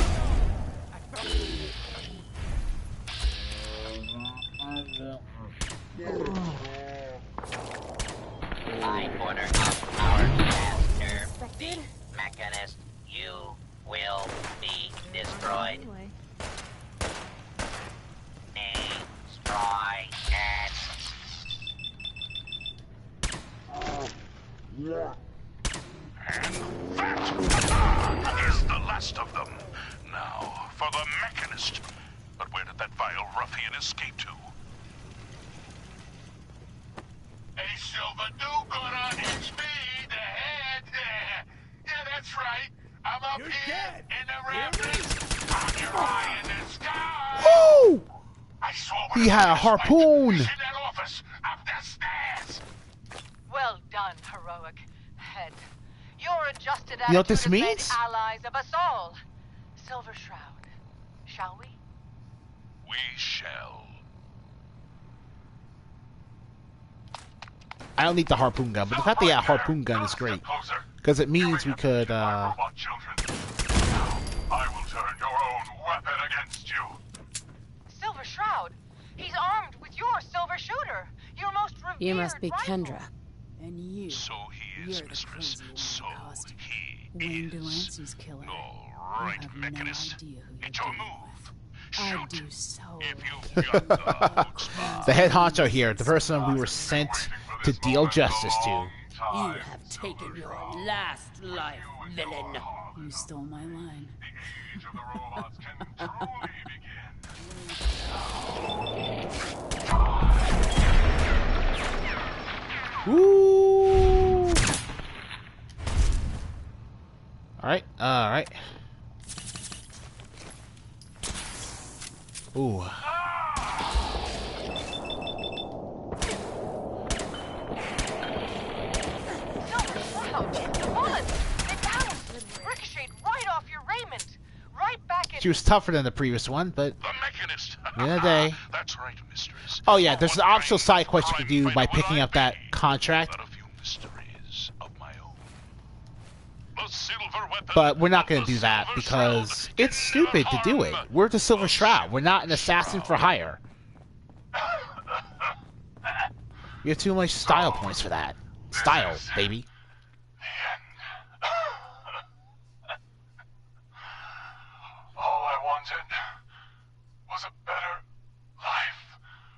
By order of our master, the Mechanist, you will be destroyed. Destroy it. And that is the last of them. Now, for the Mechanist. But where did that vile ruffian escape to? Hey, Silver, do-gooder, it's me, the head. Yeah, that's right. I'm up here in the rapids. I'm your eye in the sky. Woo! I swore He had a harpoon! in that office, up the stairs. Well done, heroic head. Your adjusted You know what this attitude has means? made allies of us all. Silver Shroud, shall we? We shall. I don't need the harpoon gun, but the fact that he had a harpoon gun is great. Because it means we could, Robot children. Now, I will turn your own weapon against you. Silver Shroud, he's armed with your silver shooter. Your most revered You must be rival. Kendra. And you. So he is, You're the mistress. crazy one So that caused he Wayne is. Delancey's killer. All right, I have Mechanist. no idea who It's you're your dealing move. I do so. If you've got the chutzpah. the head honcho here, the person we were sent to deal justice to. You have taken your last life, villain. You stole my line. The age of the robots can truly begin. Woo! Alright, alright. Ooh. Silver Shroud, the bullets, they bounced, ricocheted right off your raiment, right back at... She was tougher than the previous one, but The Mechanist. in a day. That's right, mistress. Oh yeah, there's an optional side quest you can do by picking up that contract. Mysteries of my own. The silver weapon. But we're not going to do that because it's stupid to do it. We're the Silver Shroud. We're not an assassin for hire. You have too much style points for that. Style, baby. All I wanted was a better life,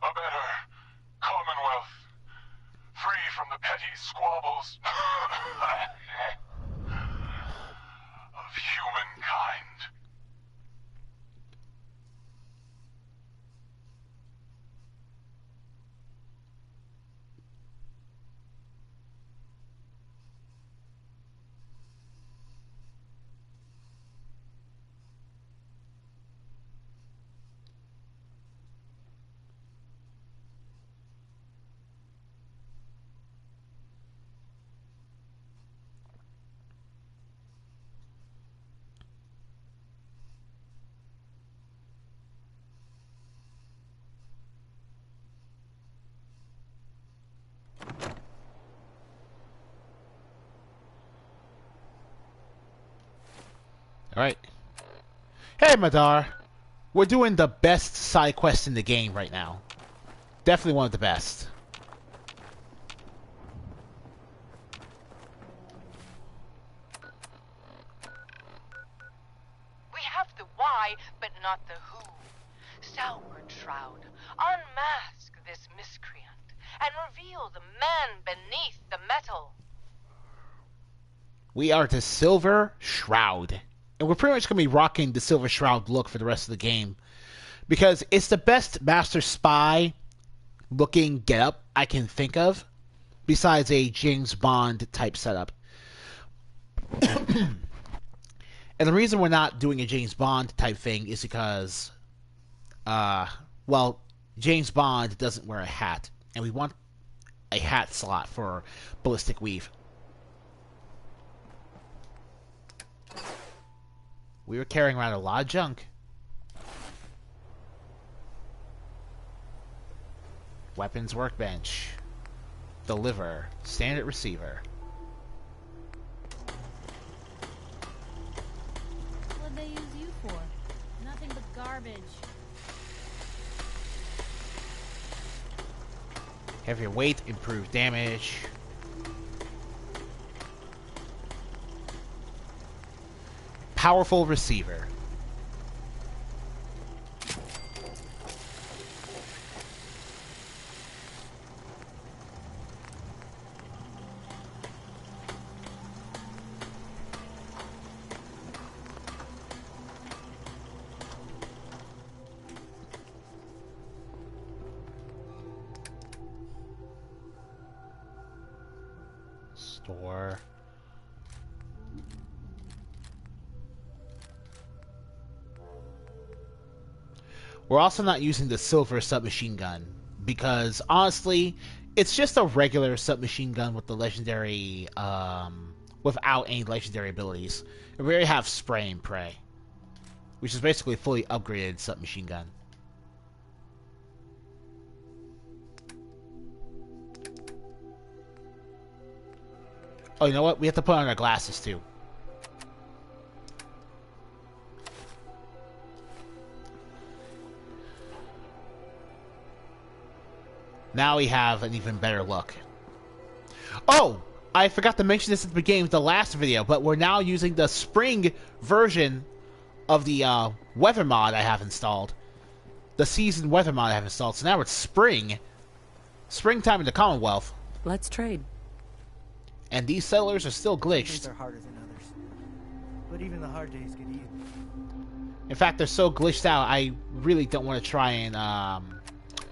a better commonwealth, free from the petty squabbles of humankind. Alright. Hey, Madar. We're doing the best side quest in the game right now. Definitely one of the best. We have the why, but not the who. outward, Shroud. Unmask this miscreant and reveal the man beneath the metal. We are the Silver Shroud. And we're pretty much going to be rocking the Silver Shroud look for the rest of the game. Because it's the best Master Spy looking getup I can think of. Besides a James Bond type setup. And the reason we're not doing a James Bond type thing is because, well, James Bond doesn't wear a hat. And we want a hat slot for Ballistic Weave. We were carrying around a lot of junk. Weapons workbench. Deliver. Standard receiver. What'd they use you for? Nothing but garbage. Heavier weight, improved damage. Powerful receiver. Store. We're also not using the silver submachine gun because honestly, it's just a regular submachine gun with the legendary, without any legendary abilities. And we already have spray and pray, which is basically a fully upgraded submachine gun. Oh, you know what? We have to put on our glasses too. Now we have an even better look. Oh! I forgot to mention this at the beginning of the last video, but we're now using the spring version of the weather mod I have installed. The season weather mod I have installed. So now it's spring. Springtime in the Commonwealth. Let's trade. And these settlers are still glitched. Days are harder than others. But even the hard days get easier. In fact, they're so glitched out, I really don't want to try and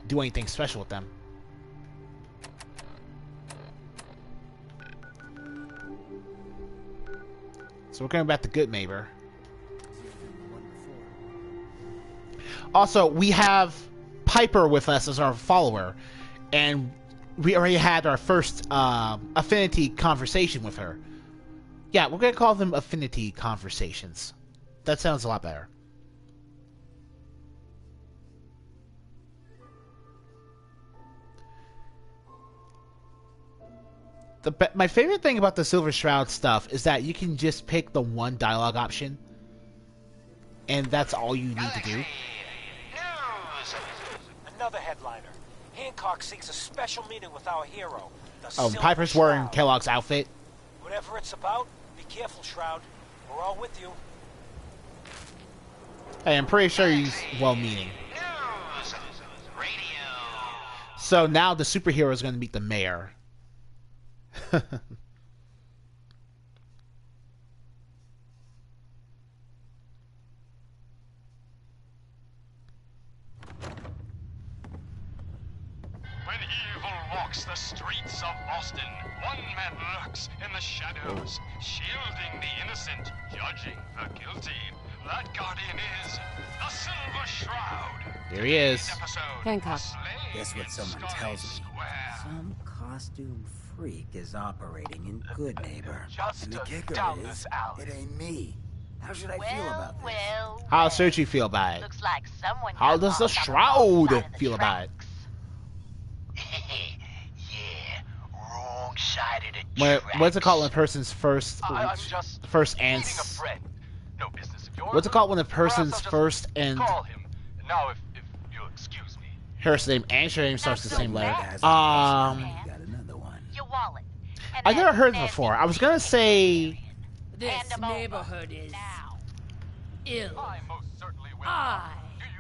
do anything special with them. So we're going back to Good Neighbor. Also, we have Piper with us as our follower, and we already had our first affinity conversation with her. Yeah, we're going to call them affinity conversations. That sounds a lot better. My favorite thing about the Silver Shroud stuff is that you can just pick the one dialogue option, and that's all you need to do. Another headliner. Hancock seeks a special meeting with our hero. Oh, Piper's wearing Kellogg's outfit. Whatever it's about, be careful, Shroud. We're all with you. Hey, I'm pretty sure he's well-meaning. So now the superhero is going to meet the mayor. When evil walks the streets of Boston, one man lurks in the shadows, shielding the innocent, judging the guilty. That guardian is the Silver Shroud. Here he is. Hancock. Guess what someone tells me? Some costume freak is operating in Good Neighbor. And the kicker is, it ain't me. How should I feel about this? How should you feel about it? Looks like someone How does the Shroud feel about it? Wrong side of the What's it called when a person's first and No business of yours. what's it called when a person's first and Call him. Now if you'll excuse me. first name and your name starts the same letter? Your wallet. I never heard it before. I was gonna say This neighborhood is ill. I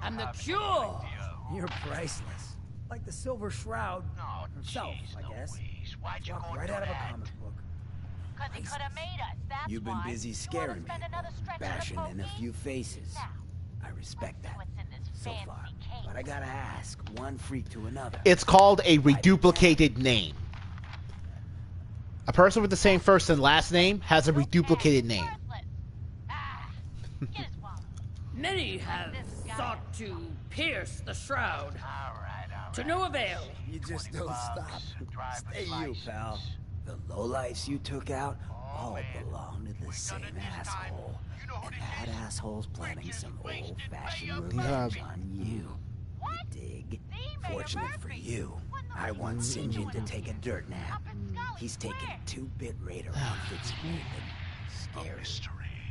I'm the cure. You're priceless. Like the Silver Shroud himself, I guess. Walked right out of a comic book. Because he could have made us, that's You've been why. busy scaring me, bashing in a few faces. I respect that so far. But I gotta ask, one freak to another. It's called a reduplicated name. A person with the same first and last name has a reduplicated name. Many have sought to pierce the shroud. To no avail. You just don't stop. Stay you, pal. The lowlifes you took out all belong to the same asshole. And that asshole's planning some old-fashioned revenge on you. You dig? Fortunate for you, I want St. John to take a dirt nap. He's taking a 2-bit raider outfits Nathan. Scary.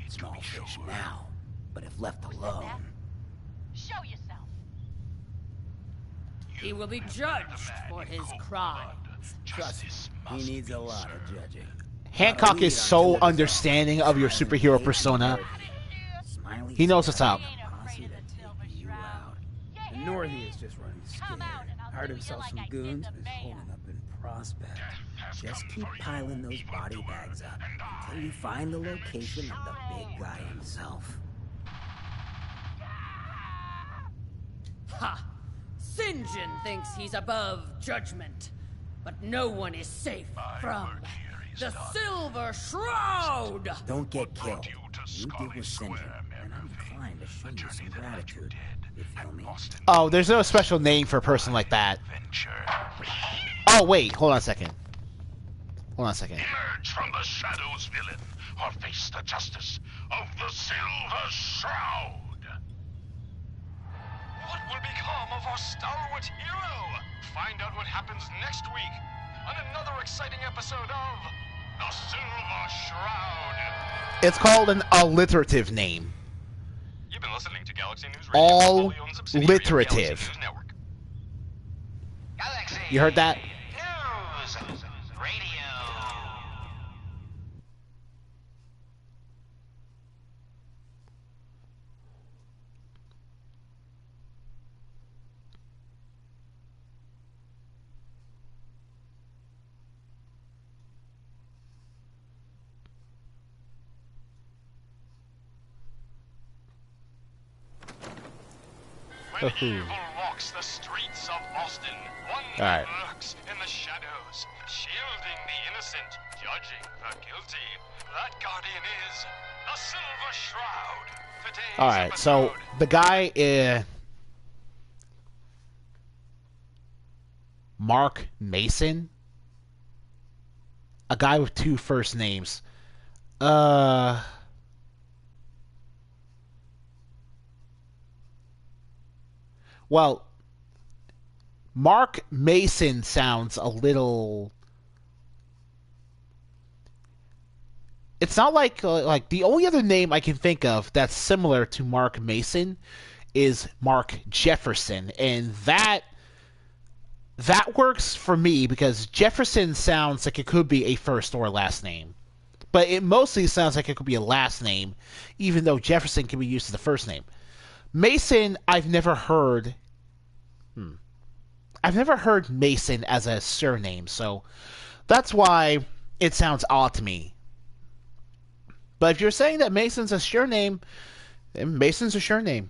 Small fish now, but if left alone... Show yourself. He will be judged for his crimes. Trust me, he needs a lot of judging. Hancock is so understanding of your superhero persona. He knows what's up. The Northie is just running scared. Hired himself some goons and is holding up in Prospect. Just keep piling those body bags up until you find the location of the big guy himself. Ha! St. John thinks he's above judgment, but no one is safe from the Silver Shroud! Don't get killed. You did with St. John, and I'm inclined to show you some gratitude, if you me. Oh, there's no special name for a person like that. Oh, wait, hold on a second. Emerge from the shadows, villain, or face the justice of the Silver Shroud. What will become of our stalwart hero? Find out what happens next week on another exciting episode of The Silver Shroud. It's called an alliterative name. You've been listening to Galaxy News Radio. Alliterative. You heard that? News Radio. When evil walks the streets of Boston, one man lurks in the shadows, shielding the innocent, judging the guilty. That guardian is the Silver Shroud. Today's Alright, so the guy Mark Mason? A guy with 2 first names. Well, Mark Mason sounds a little... It's not like the only other name I can think of that's similar to Mark Mason is Mark Jefferson, and that works for me because Jefferson sounds like it could be a first or last name. But it mostly sounds like it could be a last name, even though Jefferson can be used as the first name. Mason, I've never heard Mason as a surname, so that's why it sounds odd to me. But if you're saying that Mason's a surname, then Mason's a surname.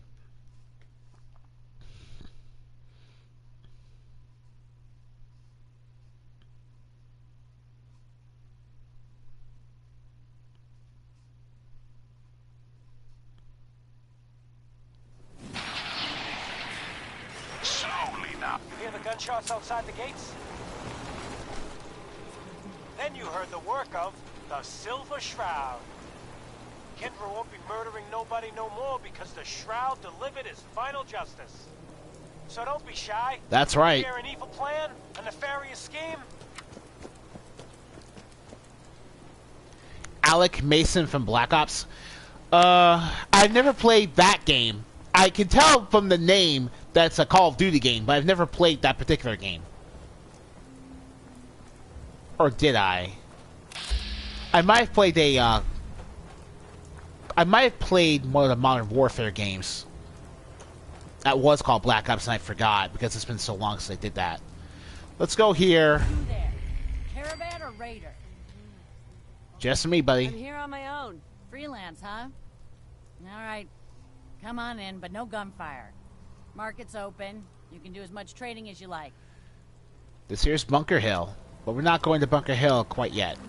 You hear the gunshots outside the gates? Then you heard the work of the Silver Shroud. Kendra won't be murdering nobody no more because the Shroud delivered his final justice. So don't be shy. That's right. Hear an evil plan? A nefarious scheme? Alec Mason from Black Ops. I've never played that game. I can tell from the name that's a Call of Duty game, but I've never played that particular game. Or did I? I might have played one of the Modern Warfare games. That was called Black Ops, and I forgot because it's been so long since I did that. Let's go here. Who there? Caravan or raider? Just me, buddy. I'm here on my own. Freelance, huh? All right. Come on in, but no gunfire. Market's open. You can do as much trading as you like. This here's Bunker Hill, but we're not going to Bunker Hill quite yet.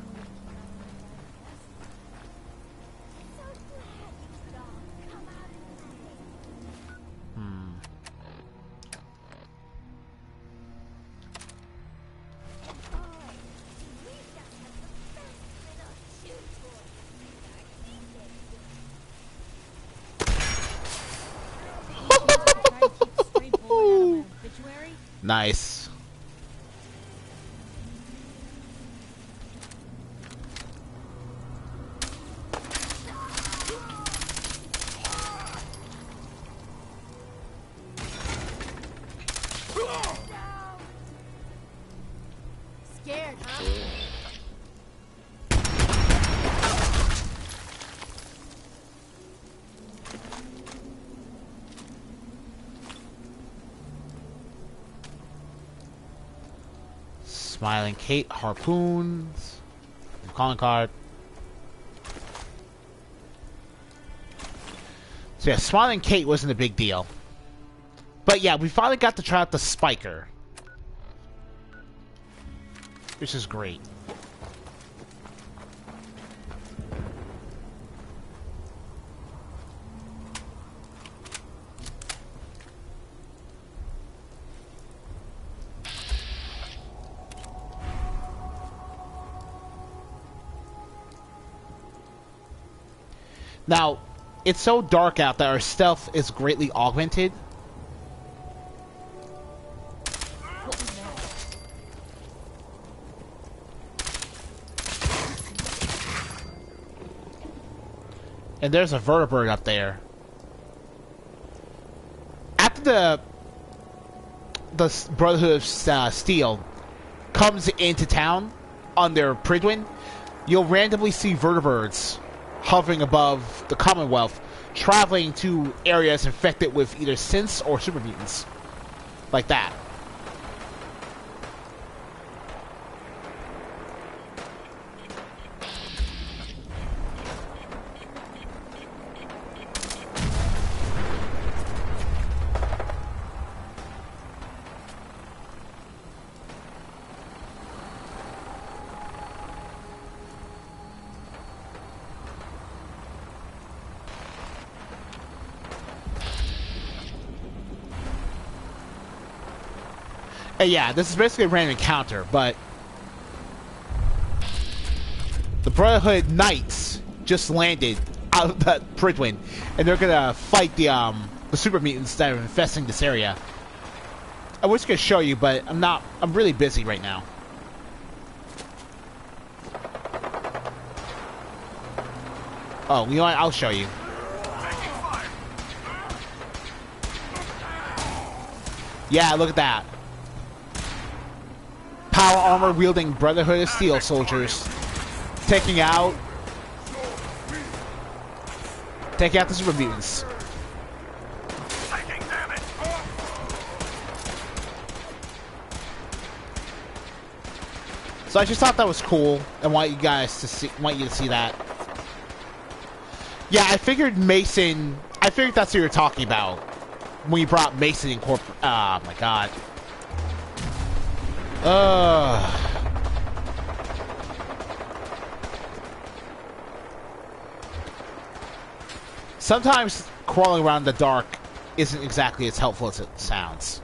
Nice. Scared, huh? Smiling Kate, harpoons, calling card. So yeah, Smiling Kate wasn't a big deal. But yeah, we finally got to try out the Spiker. Which is great. Now, it's so dark out that our stealth is greatly augmented. And there's a vertibird up there. After the Brotherhood of Steel comes into town on their Pridwin, you'll randomly see vertibirds hovering above the Commonwealth, traveling to areas infected with either synths or super mutants. Like that. And yeah, this is basically a random encounter, but the Brotherhood Knights just landed out of the Pridwin, and they're gonna fight the super mutants that are infesting this area. I wish I could show you, but I'm really busy right now. Oh, you know what? I'll show you. Yeah, look at that. Power armor wielding Brotherhood of Steel soldiers taking out the super mutants. So I just thought that was cool and want you to see that. Yeah, I figured Mason. I figured that's what you were talking about when you brought Mason in corp. Oh my god. Sometimes crawling around in the dark isn't exactly as helpful as it sounds.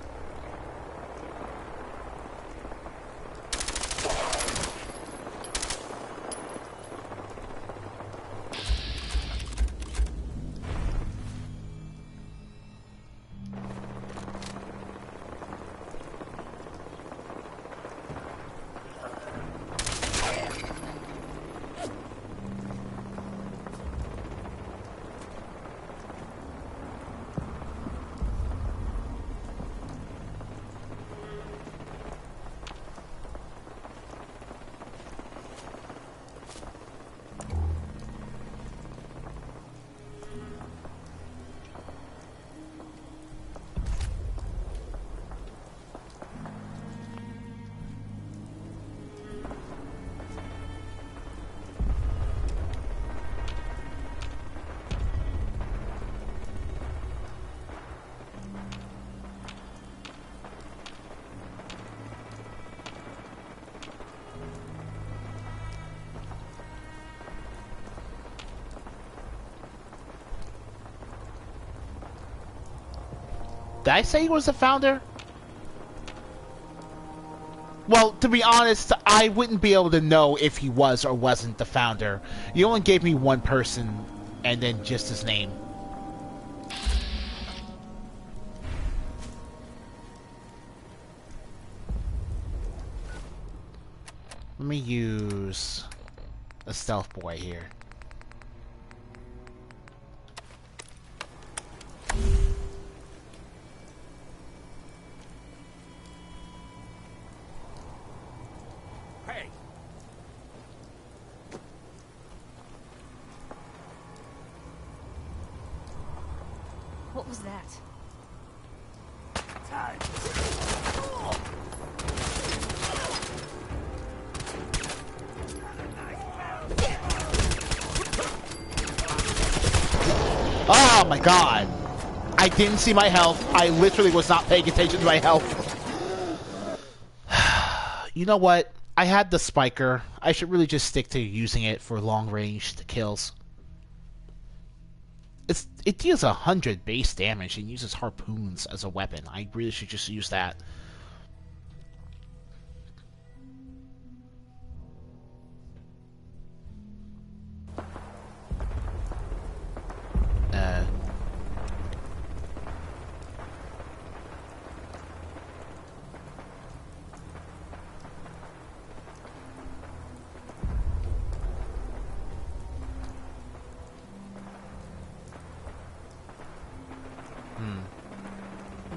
Did I say he was the founder? Well, to be honest, I wouldn't be able to know if he was or wasn't the founder. You only gave me one person, and then just his name. Let me use a stealth boy here. Hey! What was that? Time. Oh my god! I didn't see my health. I literally was not paying attention to my health. You know what? I had the spiker. I should really just stick to using it for long-ranged kills. It deals 100 base damage and uses harpoons as a weapon. I really should just use that.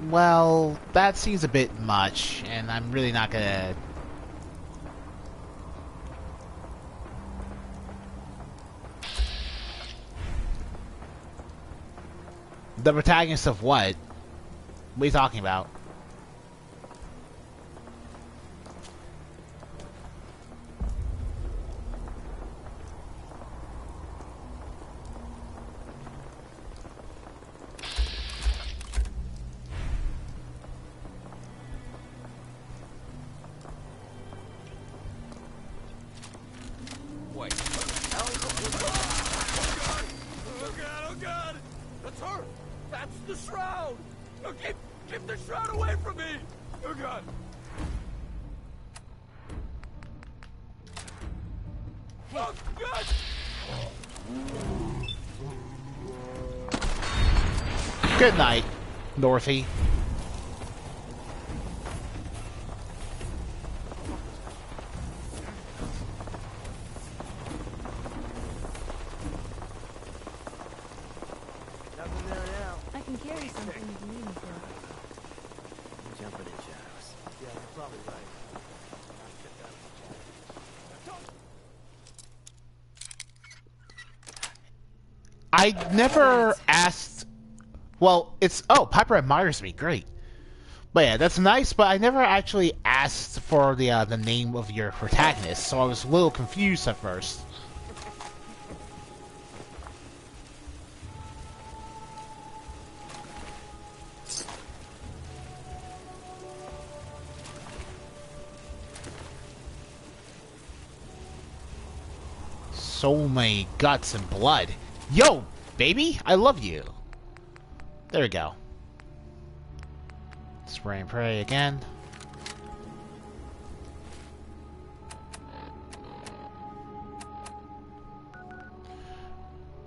Well, that seems a bit much, and I'm really not gonna... The protagonist of what? What are you talking about? Wait. Oh god! That's her! That's the Shroud! Oh, keep the Shroud away from me! Oh god! Oh god! Good night, Dorothy. Nothing there now. I can carry something if you need me to. Jumping in shadows. Yeah, you're probably right. I never asked... Well, it's... Oh, Piper admires me. Great. But yeah, that's nice, but I never actually asked for the name of your protagonist, so I was a little confused at first. So many guts and blood. Yo, baby, I love you. There we go. Spray and pray again.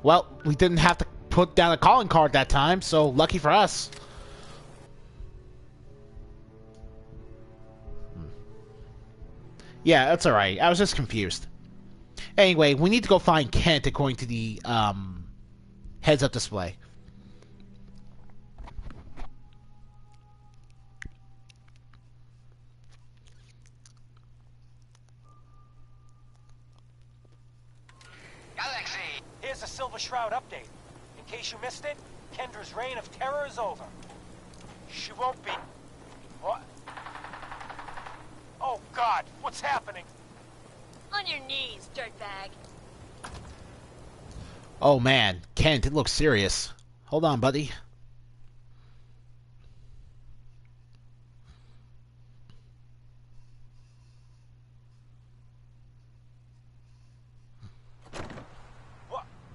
Well, we didn't have to put down a calling card that time, so lucky for us. Yeah, that's alright. I was just confused. Anyway, we need to go find Kent according to the heads-up display. Galaxy! Here's a Silver Shroud update. In case you missed it, Kendra's reign of terror is over. She won't be... What? Oh god, what's happening? On your knees, dirtbag. Oh man, Kent, it looks serious. Hold on, buddy.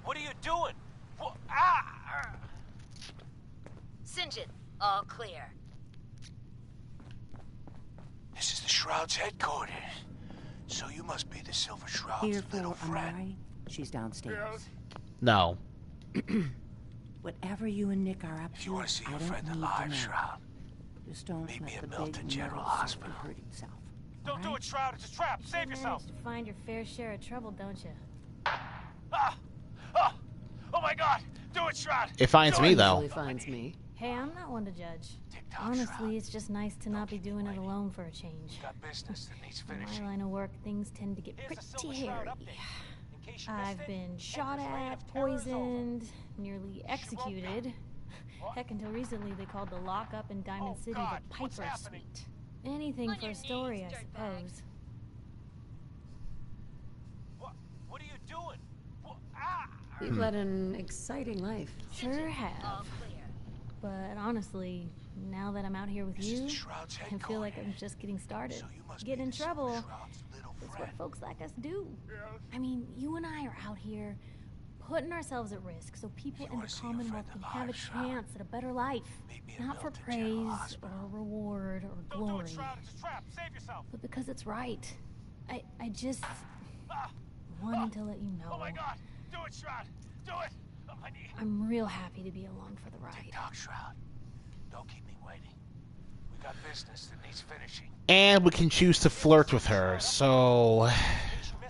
What are you doing? St. John, all clear. This is the Shroud's headquarters. So you must be the Silver Shroud's Here little for friend. Amari. She's downstairs. No. Whatever you and Nick are up to, If you want to see I your don't friend need alive, to know. Shroud, Just don't meet let me the at big Milton General metal Hospital. hurt himself. Don't do it, Shroud. It's a trap. Save yourself. You manage to find your fair share of trouble, don't you? Oh my God! Do it, Shroud. It finds me, though. Usually finds me. Hey, I'm not one to judge. Honestly, it's just nice to not be doing it alone for a change. Got business that needs In finishing. my line of work, things tend to get pretty hairy. I've been shot at, poisoned, nearly executed. Heck, until recently they called the lockup in Diamond City the Piper Suite. Anything for a story, I suppose. What are you doing? You've led an exciting life. Sure have. But honestly, now that I'm out here with you, I feel like I'm just getting started. Getting in trouble is what folks like us do. I mean, you and I are out here putting ourselves at risk so people in the Commonwealth can have a chance at a better life. Not for praise or reward or glory, but because it's right. I just wanted to let you know. Oh my God! Do it, Shroud. Do it. I'm real happy to be along for the ride. Talk, Shroud. Don't keep me waiting. We got business that needs finishing. And we can choose to flirt with her, so...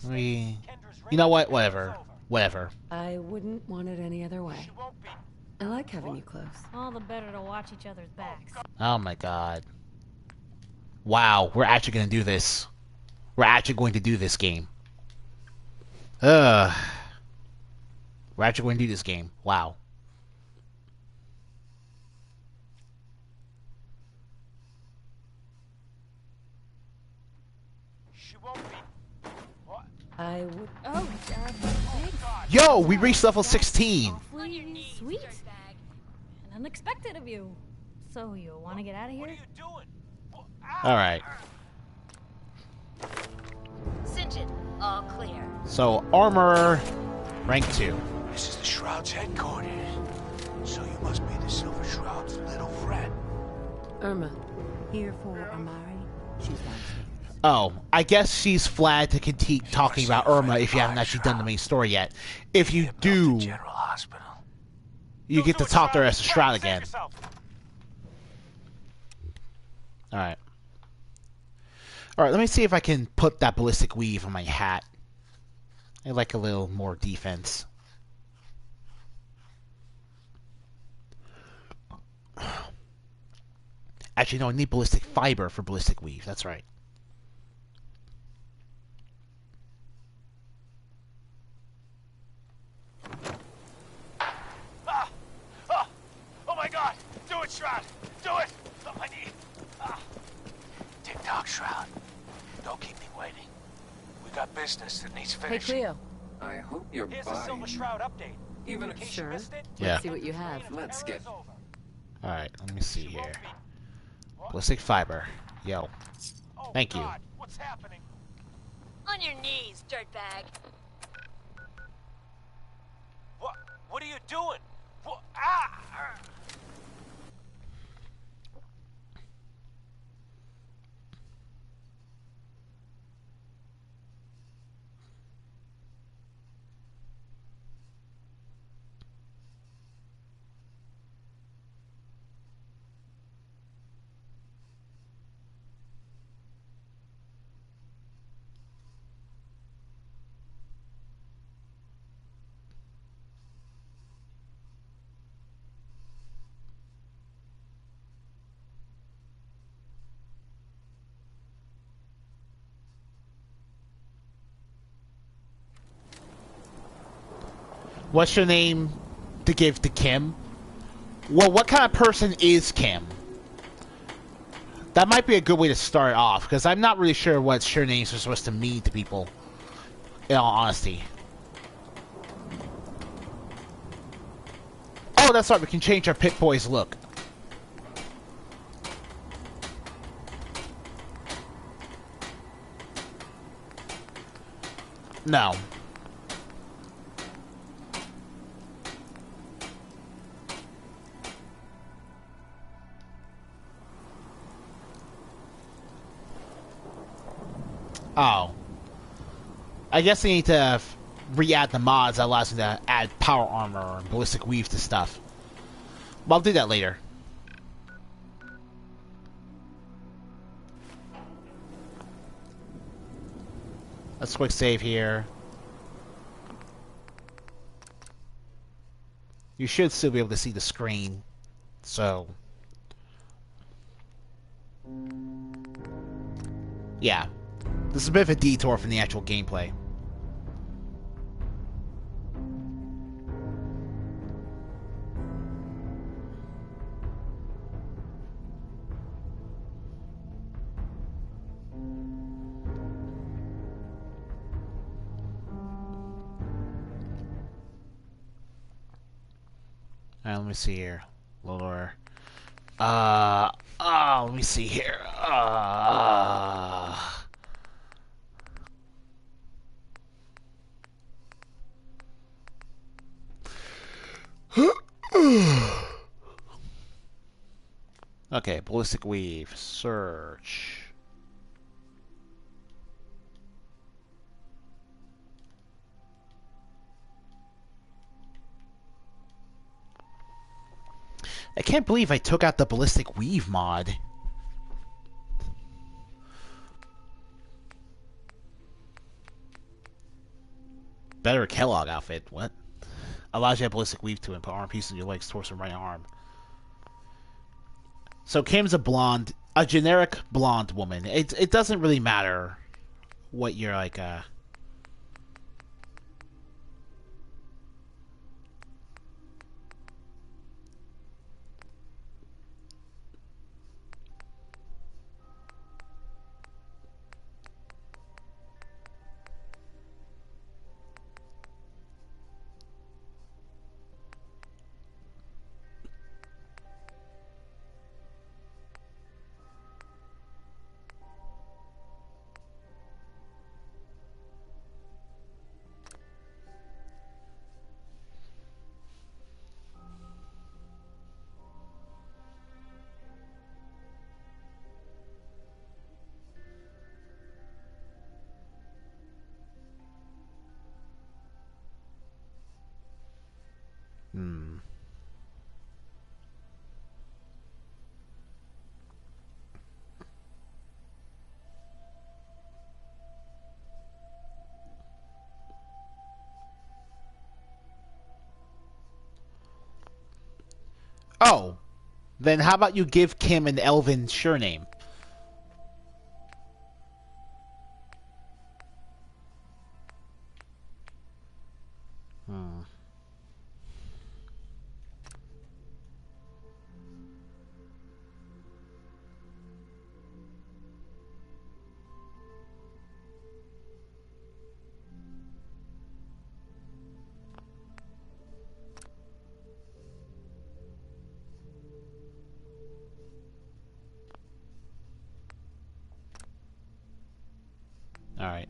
You know what? Whatever. Whatever. I wouldn't want it any other way. I like having you close. All the better to watch each other's backs. Oh my God. Wow, we're actually going to do this. We're actually going to do this game. We're actually going to do this game. Wow. She won't be. What? I would. Oh, thanks. Yo, we reached level 16. Awfully sweet. And unexpected of you. So you want to get out of here? What are you doing? Alright. Cinch it, all clear. So, armor, rank 2. This is the Shroud's headquarters. So you must be the Silver Shroud's little friend. Irma. Here for Amari. She's downstairs. Oh, I guess she's flat to continue talking about Irma if you haven't actually done the main story yet. If you do, you get to talk to her as a Shroud again. Alright. Alright, let me see if I can put that ballistic weave on my hat. I like a little more defense. Actually, no, I need ballistic fiber for ballistic weave. That's right. Oh my God! Do it, Shroud! Do it! Oh, I need. Tick-tock, Shroud. Don't keep me waiting. We got business that needs Hey, finishing. Cleo. I hope you're Here's the Silver Shroud update. Even In case Sure. you missed it, Yeah. Let's see what you have. Let's get. Alright, let me see here. Ballistic fiber. Yo. Thank you. God, what's happening? On your knees, dirtbag. What are you doing? What? What's your name to give to Kim? Well, what kind of person is Kim? That might be a good way to start off, because I'm not really sure what surnames are supposed to mean to people, in all honesty. Oh, that's right, we can change our Pit-Boy's look. No. Oh. I guess they need to re-add the mods that allows you to add power armor and ballistic weave to stuff. But I'll do that later. Let's quick save here. You should still be able to see the screen. So... yeah. This is a bit of a detour from the actual gameplay. Let me see here. Lower. Let me see here. Okay, ballistic weave. Search. I can't believe I took out the ballistic weave mod. Better Kellogg outfit. What? Allows you to have ballistic weave to put arm pieces in your legs, torso, and right arm. So Kim's a generic blonde woman. It doesn't really matter what you're like. Oh, then how about you give Kim an elven surname? All right.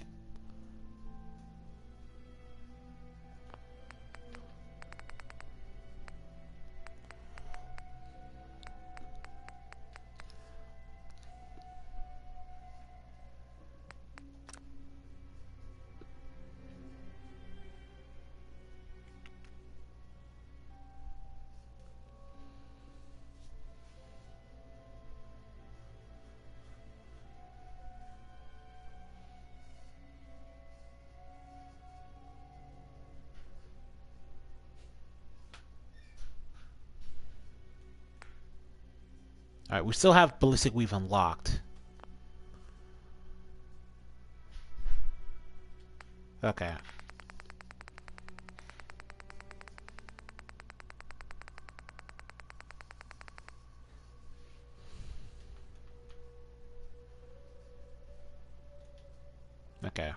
All right, we still have ballistic weave unlocked. Okay. Okay.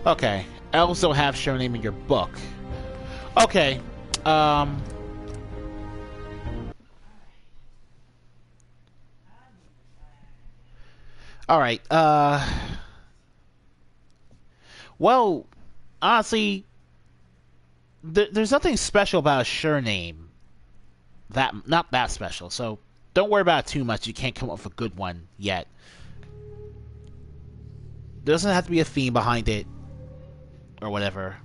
Okay. Elves don't have surname in your book. Okay. Alright, well, honestly, there's nothing special about a surname. Not that special, so don't worry about it too much. You can't come up with a good one yet. There doesn't have to be a theme behind it, or whatever.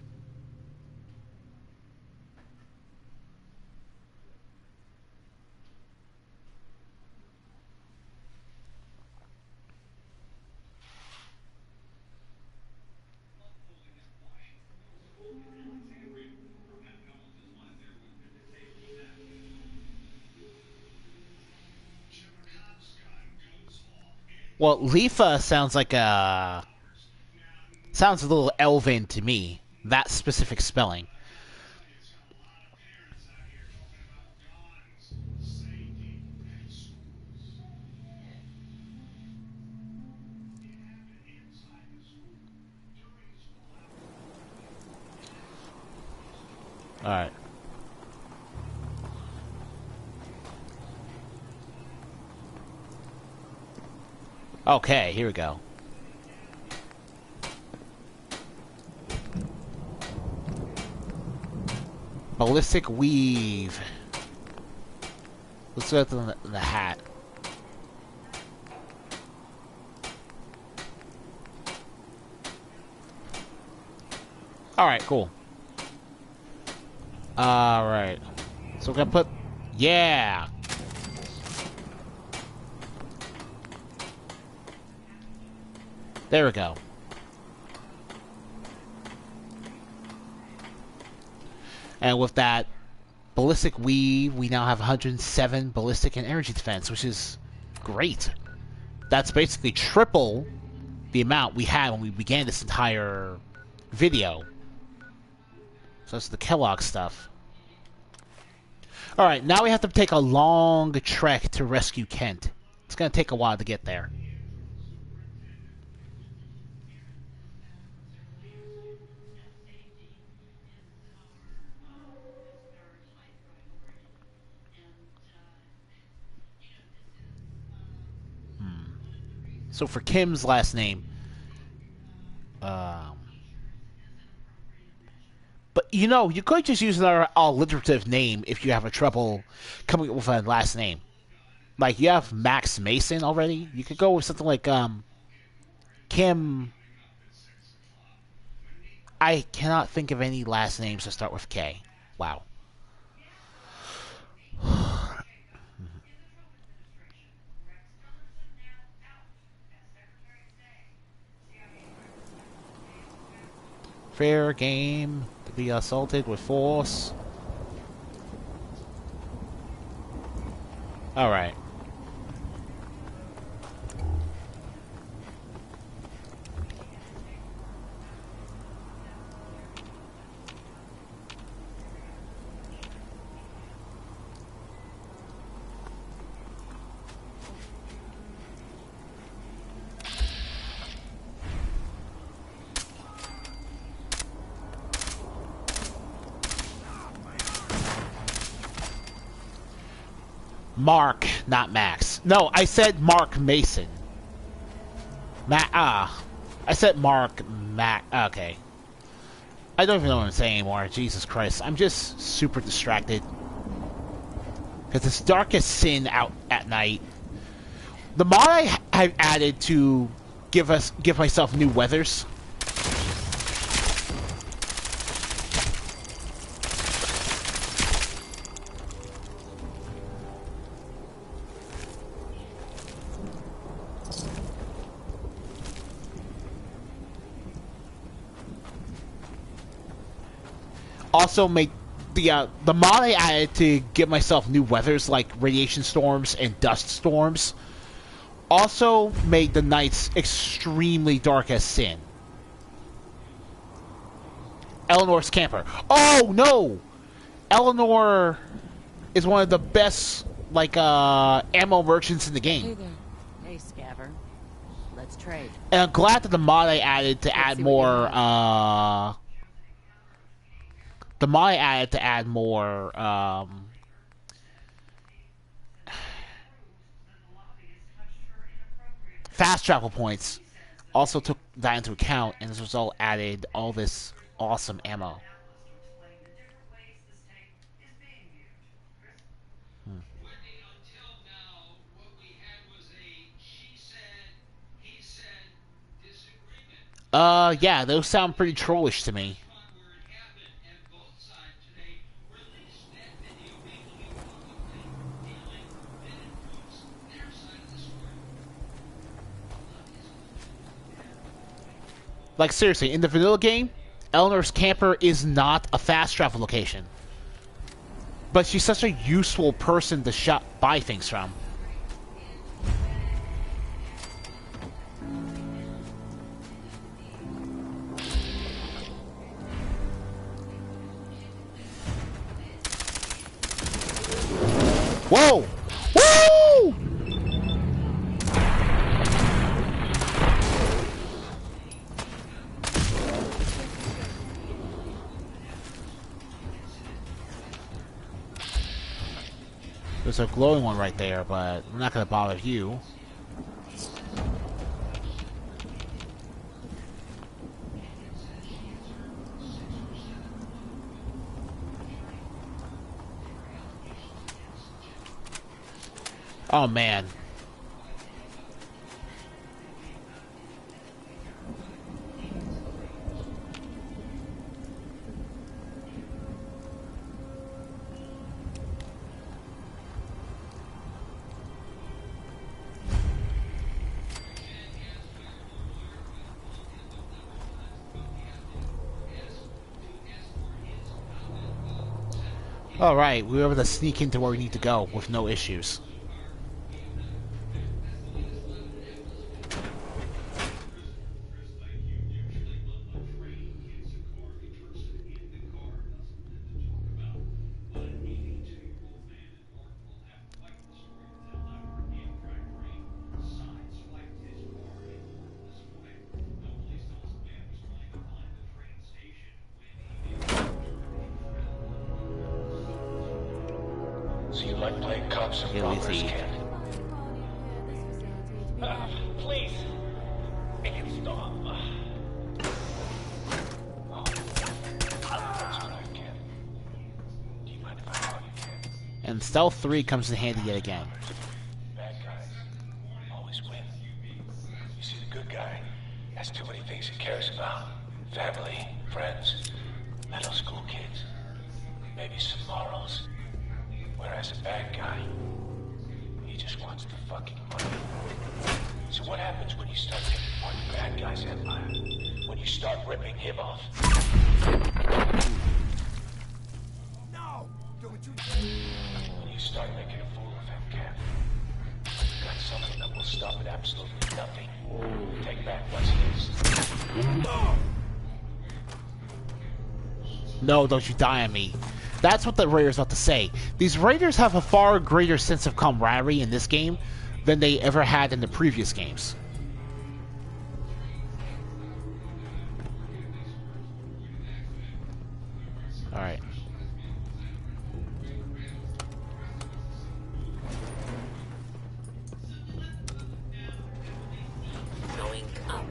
Well, Lifa sounds like a... Sounds a little elven to me. That specific spelling. Alright. Okay, here we go. Ballistic weave. Let's go to the hat. Alright, cool. Alright. So we're gonna put... Yeah! There we go. And with that ballistic weave, we now have 107 ballistic and energy defense, which is great. That's basically triple the amount we had when we began this entire video. So that's the Kellogg stuff. Alright, now we have to take a long trek to rescue Kent. It's gonna take a while to get there. So for Kim's last name, but you know, you could just use another alliterative name if you have a trouble coming up with a last name. Like you have Max Mason already. You could go with something like Kim. I cannot think of any last names that start with K. Wow. Fair game to be assaulted with force. Alright. Mark, not Max. No, I said Mark Mason. I said Mark Mac. Okay. I don't even know what I'm saying anymore. Jesus Christ. I'm just super distracted. Because it's dark as sin out at night. The mod I've added to give myself new weathers. Also made the mod I added to give myself new weathers like radiation storms and dust storms also made the nights extremely dark as sin. Eleanor's camper. Oh no! Eleanor is one of the best like ammo merchants in the game. Hey there. Hey, Scaver. Let's trade. And I'm glad that the mod I added to add more, the mod I added to add more, fast travel points also took that into account, and as a result added all this awesome ammo. Yeah, those sound pretty trollish to me. Like, seriously, in the vanilla game, Eleanor's camper is not a fast travel location. But she's such a useful person to buy things from. Whoa! Woo! There's a glowing one right there, but I'm not going to bother you. Oh, man. Alright, we were able to sneak into where we need to go with no issues. So you like playing cops and robbers, kid? Please, make it stop. Oh, that's what I can. Do you mind if I call you kid? And Stealth 3 comes in handy yet again. Bad guys always win. You see, the good guy has too many things he cares about. Family, friends, middle school kids, maybe some morals. Whereas a bad guy, he just wants the fucking money. So what happens when you start taking apart the bad guy's empire? When you start ripping him off? No! Don't you... When you start making a fool of him, Cap. You've got something that will stop at absolutely nothing. Take back what's his. No, don't you die on me. That's what the Raiders about to say. These Raiders have a far greater sense of camaraderie in this game than they ever had in the previous games. Alright. Going up.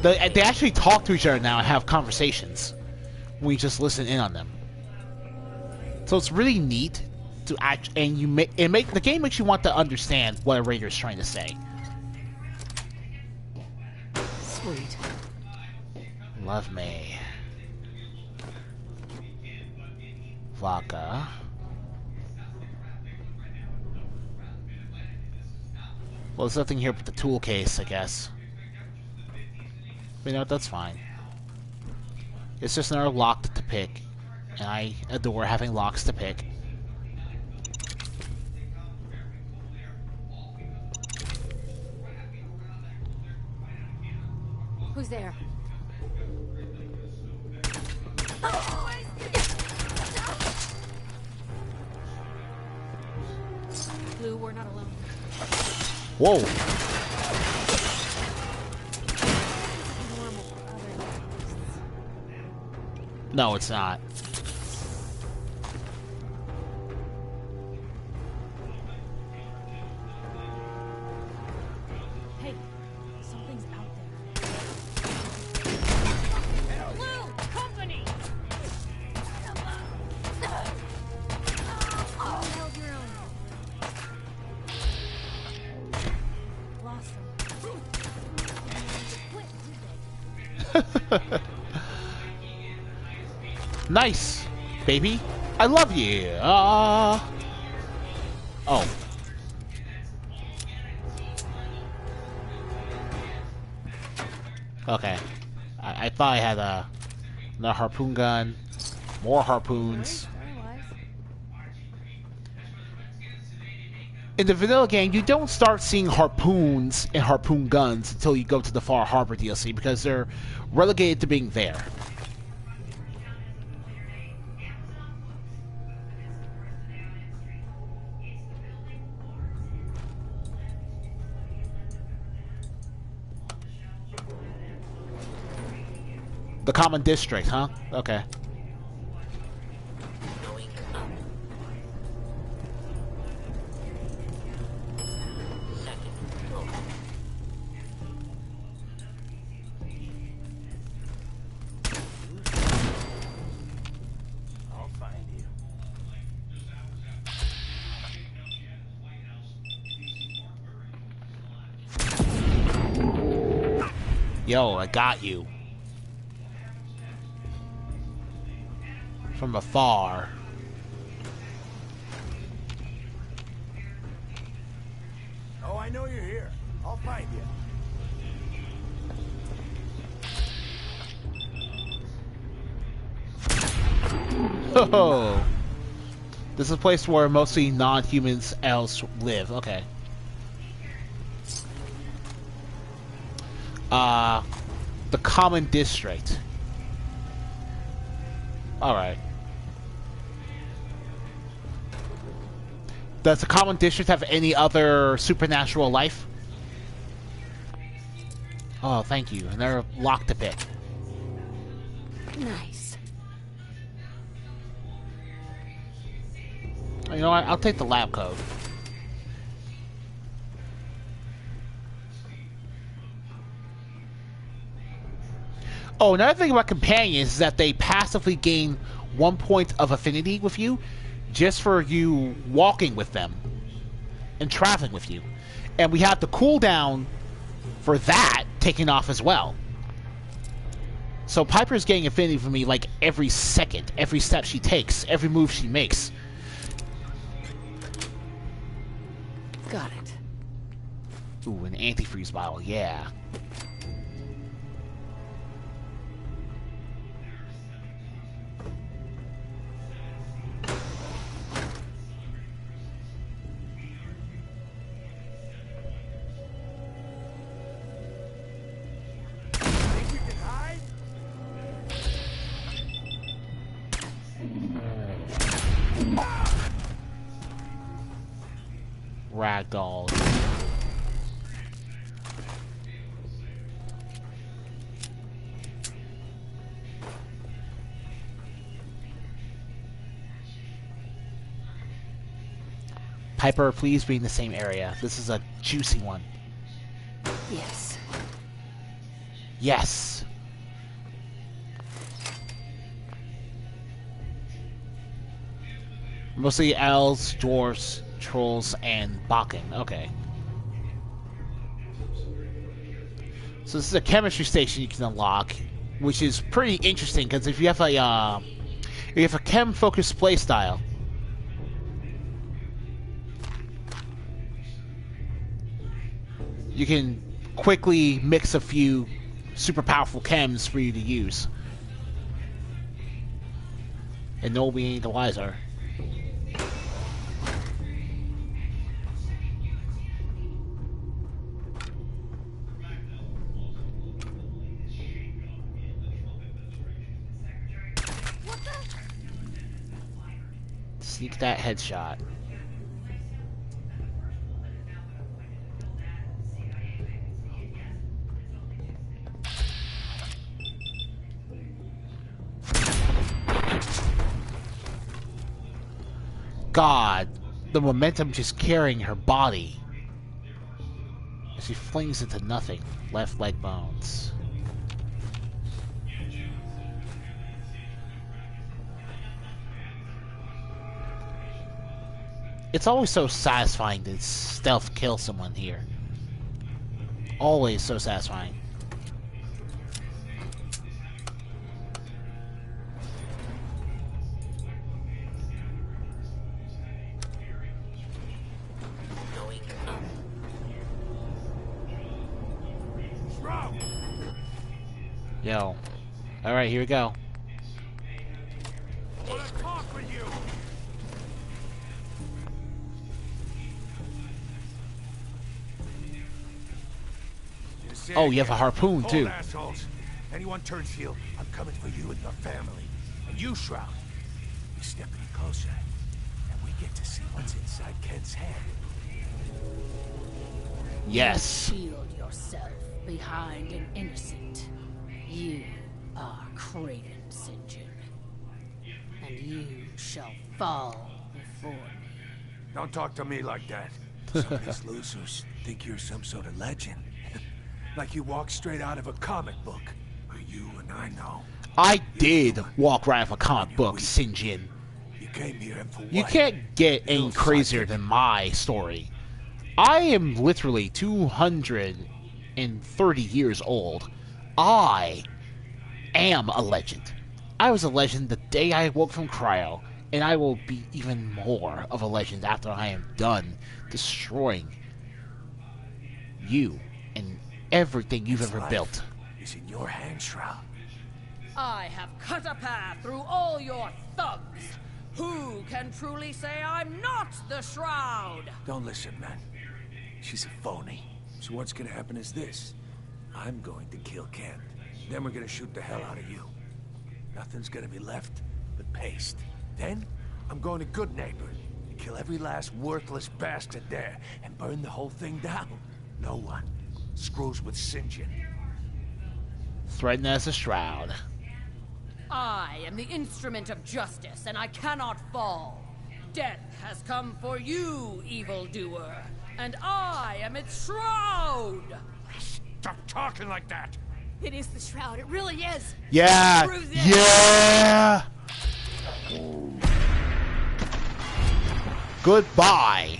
They actually talk to each other now and have conversations. We just listen in on them. So it's really neat to act, and the game makes you want to understand what a Raider is trying to say. Sweet. Love me. Vodka. Well, there's nothing here but the tool case, I guess. You know what, that's fine. It's just another lock to pick. And I adore having locks to pick. Who's there? clue we're not alone. Whoa. No, it's not. Hey, something's out there. Blue company. Held your own. Lost them. Nice, baby. I love you. Oh. Okay. I thought I had a harpoon gun. More harpoons. In the vanilla game, you don't start seeing harpoons and harpoon guns until you go to the Far Harbor DLC because they're relegated to being there. The common district, huh? Okay. I'll find you. Yo, I got you. From afar. Oh, I know you're here. I'll find you. Oh, this is a place where mostly non-humans else live. Okay. The common district. Alright. Does the common district have any other supernatural life? Oh, thank you. Another lock to pick. Nice. You know what? I'll take the lab code. Oh, another thing about companions is that they passively gain 1 point of affinity with you just for you walking with them and traveling with you. And we have the cooldown for that taking off as well. So Piper's getting affinity from me like every second, every step she takes, every move she makes. Got it. Ooh, an antifreeze bottle, yeah. Ragdoll. Piper, please be in the same area. This is a juicy one. Yes. Yes. Mostly elves, dwarves, trolls, and Bakken. Okay. So this is a chemistry station you can unlock, which is pretty interesting because if you have a chem-focused playstyle, you can quickly mix a few super powerful chems for you to use, and no one will be any the wiser. Sneak that headshot. God, the momentum just carrying her body. She flings into nothing. Left leg bones. It's always so satisfying to stealth kill someone here. Always so satisfying. Yo. Alright, here we go. Oh, you have a harpoon too. Assholes. Anyone turns heel, I'm coming for you and your family. And you, Shroud, you step any closer, and we get to see what's inside Kent's head. Yes. You shield yourself behind an innocent. You are Kraden St. John, and you shall fall before me. Don't talk to me like that. Some of these losers think you're some sort of legend. Like you walk straight out of a comic book. But you and I know. I did walk right out of a comic book, St. John. You came here and for what? You can't get any crazier than my story. I am literally 230 years old. I am a legend. I was a legend the day I woke from cryo, and I will be even more of a legend after I am done destroying you and everything you've ever built. Is in your hands, Shroud. I have cut a path through all your thugs. Who can truly say I'm not the Shroud? Don't listen, man. She's a phony. So what's gonna happen is this. I'm going to kill Kent. Then we're gonna shoot the hell out of you. Nothing's gonna be left but paste. Then, I'm going to Good Neighbor and kill every last worthless bastard there and burn the whole thing down. No one screws with St. John. Threatened as a Shroud. I am the instrument of justice, and I cannot fall. Death has come for you, evildoer, and I am its Shroud! Stop talking like that! It is the Shroud, it really is! Yeah! Yeah! Goodbye!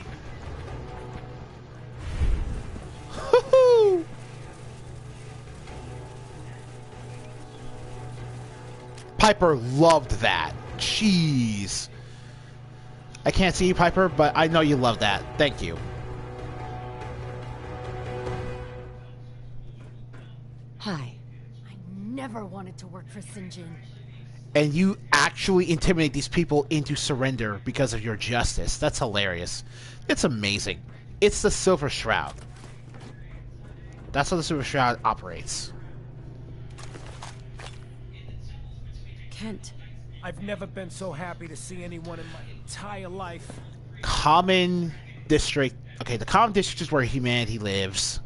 Piper loved that. Jeez. I can't see you, Piper, but I know you love that. Thank you. Hi. I never wanted to work for St. John. And you actually intimidate these people into surrender because of your justice. That's hilarious. It's amazing. It's the Silver Shroud. That's how the Silver Shroud operates. Kent. I've never been so happy to see anyone in my entire life. Common District. Okay, the Common District is where humanity lives.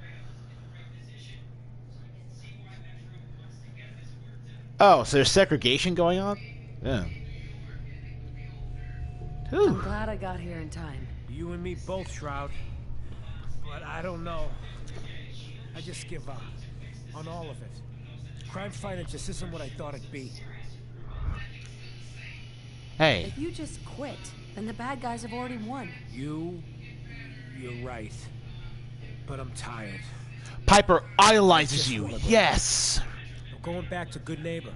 Oh, so there's segregation going on? Yeah. I'm glad I got here in time. You and me both, Shroud. But I don't know. I just give up. On all of it. Crime fighting just isn't what I thought it'd be. Hey. If you just quit, then the bad guys have already won. You're right. But I'm tired. Piper idolizes you. Yes. I'm going back to Good Neighbor.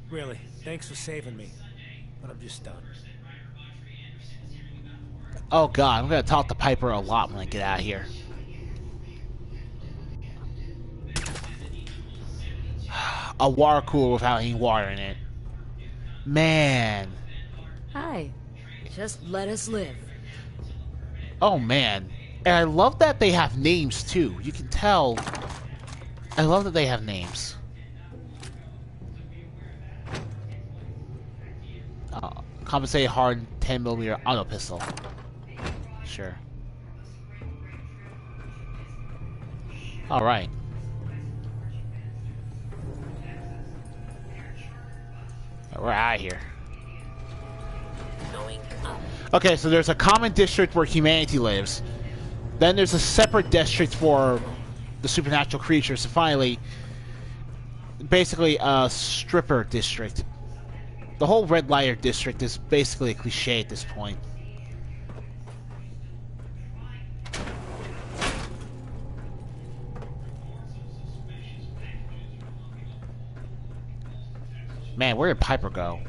Really, thanks for saving me. But I'm just done. Oh god, I'm gonna talk to Piper a lot when I get out of here. A water cooler without any water in it. Man. Hi. Just let us live. Oh man. And I love that they have names too. You can tell. I love that they have names. Compensate hard 10mm auto pistol. Sure. Alright. We're out of here. Okay, so there's a common district where humanity lives. Then there's a separate district for the supernatural creatures. And finally, basically a stripper district. The whole red lighter district is basically a cliche at this point. Man, where did Piper go?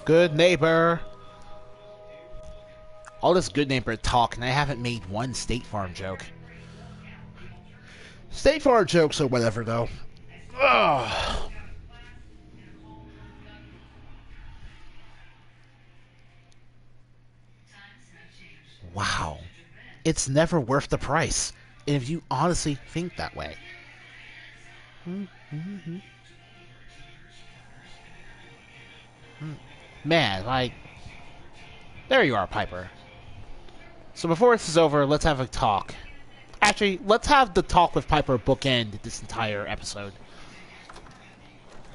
Good neighbor. All this good neighbor talk, and I haven't made one State Farm joke. State Farm jokes or whatever, though. Ugh. Wow. It's never worth the price. And if you honestly think that way. Man, like... There you are, Piper. So before this is over, let's have a talk. Actually, let's have the talk with Piper bookend this entire episode.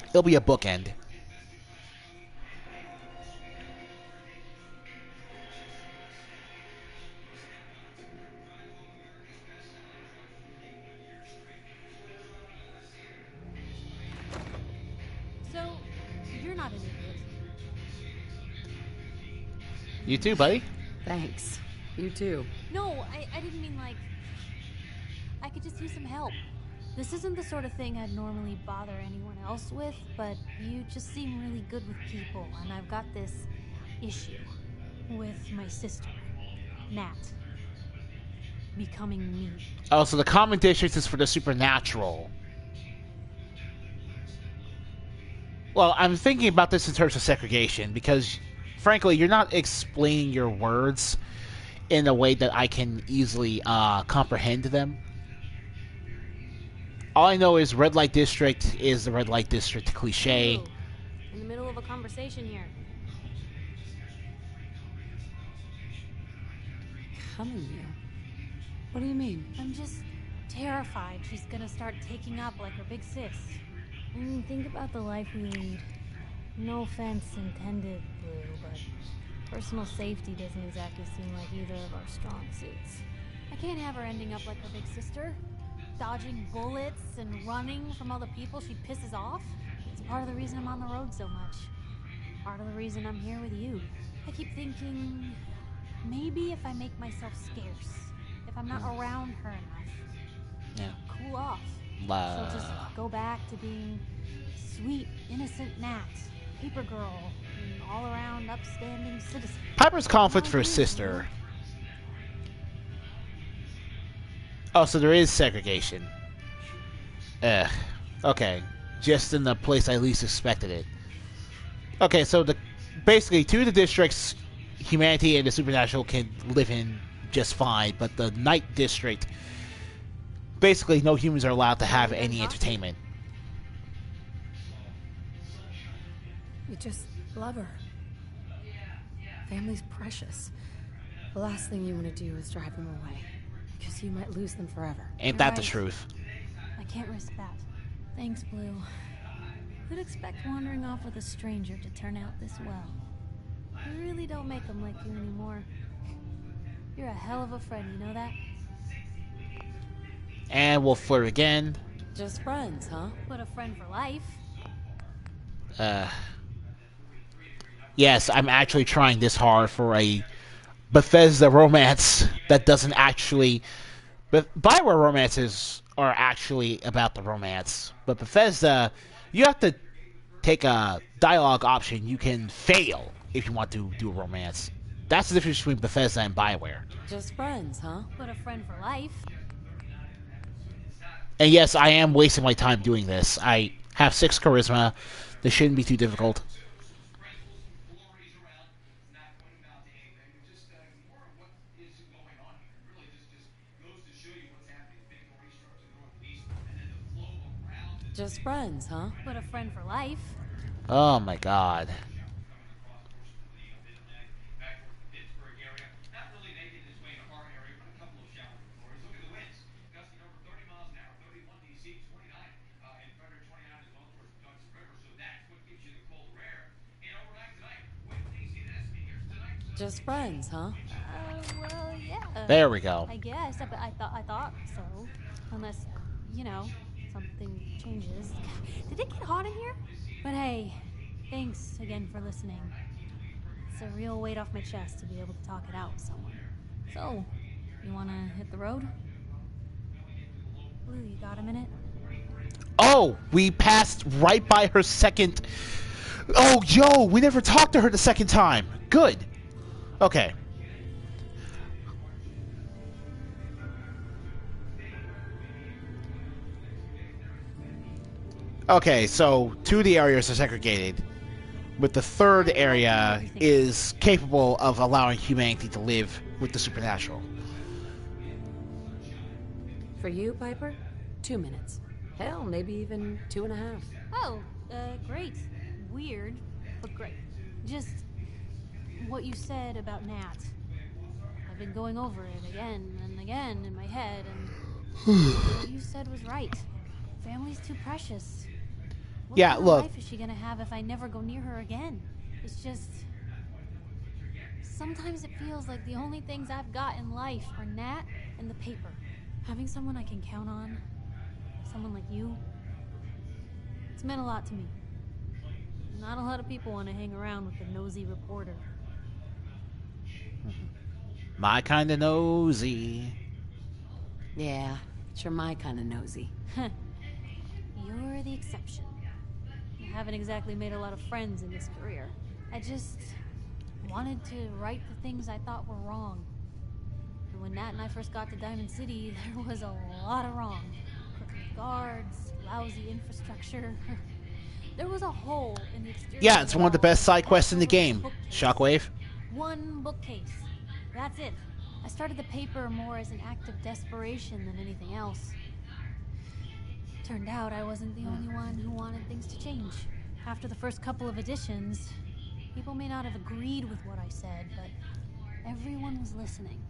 It'll be a bookend. So, you're not an idiot. You too, buddy. Thanks. You too. No, I didn't mean like... I could just use some help. This isn't the sort of thing I'd normally bother anyone else with, but you just seem really good with people, and I've got this issue with my sister, Nat, becoming me. Oh, so the common district is for the supernatural. Well, I'm thinking about this in terms of segregation, because, frankly, you're not explaining your words in a way that I can easily comprehend them. All I know is red light district is the red light district cliche. Ooh, in the middle of a conversation here. Coming you? What do you mean? I'm just terrified she's gonna start taking up like her big sis. I mean, think about the life we lead. No offense intended, Blue, but personal safety doesn't exactly seem like either of our strong suits. I can't have her ending up like her big sister. Dodging bullets and running from all the people she pisses off. It's part of the reason I'm on the road so much. Part of the reason I'm here with you. I keep thinking, maybe if I make myself scarce, if I'm not around her enough, cool off. She'll just go back to being sweet, innocent Nat, paper girl, and all-around upstanding citizen. Piper's conflict for his sister. Oh, so there is segregation. Okay. Just in the place I least expected it. Okay, so basically two of the districts, humanity and the supernatural, can live in just fine, but the night district, basically no humans are allowed to have any entertainment. You just love her. Family's precious. The last thing you want to do is drive them away. Because you might lose them forever. Ain't that the truth? I can't risk that. Thanks, Blue. Who'd expect wandering off with a stranger to turn out this well? You really don't make them like you anymore. You're a hell of a friend, you know that? And we'll flirt again. Just friends, huh? But a friend for life. Yes, I'm actually trying this hard for a Bethesda romance that doesn't actually... But Bioware romances are actually about the romance. But Bethesda, you have to take a dialogue option. You can fail if you want to do a romance. That's the difference between Bethesda and Bioware. Just friends, huh? But a friend for life. And yes, I am wasting my time doing this. I have 6 charisma. This shouldn't be too difficult. Just friends, huh? But a friend for life. Oh my god. Just friends, huh? Well, yeah. There we go. I guess. But I thought so. Unless, you know, something changes. Did it get hot in here? But hey, thanks again for listening. It's a real weight off my chest to be able to talk it out with someone. So, you wanna hit the road? Blue, you got a minute? Oh, we passed right by her second... Oh, yo, we never talked to her the second time. Good. Okay. Okay, so 2 of the areas are segregated, but the third area is capable of allowing humanity to live with the supernatural. For you, Piper, 2 minutes. Hell, maybe even 2.5. Oh, great. Weird, but great. Just what you said about Nat. I've been going over it again and again in my head, and what you said was right. Family's too precious. What Yeah, kind of look. life is she gonna have if I never go near her again? It's just... Sometimes it feels like the only things I've got in life are Nat and the paper. Having someone I can count on, someone like you, it's meant a lot to me. Not a lot of people want to hang around with a nosy reporter. My kind of nosy. Yeah, but you're my kind of nosy. You're the exception. I haven't exactly made a lot of friends in this career. I just wanted to right the things I thought were wrong. And when Nat and I first got to Diamond City, there was a lot of wrong. Crooked guards, lousy infrastructure. There was a hole in the exterior. Yeah, it's one of the best side quests in the game. Shockwave. One bookcase. That's it. I started the paper more as an act of desperation than anything else. Turned out I wasn't the only one who wanted things to change. After the first couple of editions, people may not have agreed with what I said, but everyone was listening.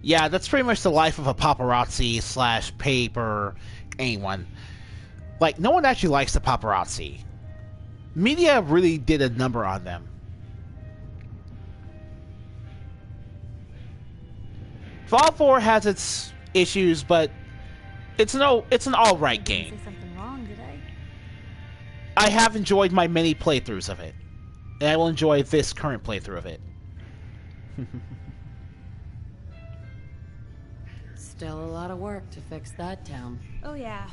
Yeah, that's pretty much the life of a paparazzi / paper anyone. Like, no one actually likes the paparazzi. Media really did a number on them. Fallout 4 has its issues, but it's an alright game. Say something wrong, did I have enjoyed my many playthroughs of it. And I will enjoy this current playthrough of it. Still a lot of work to fix that town. Oh yeah,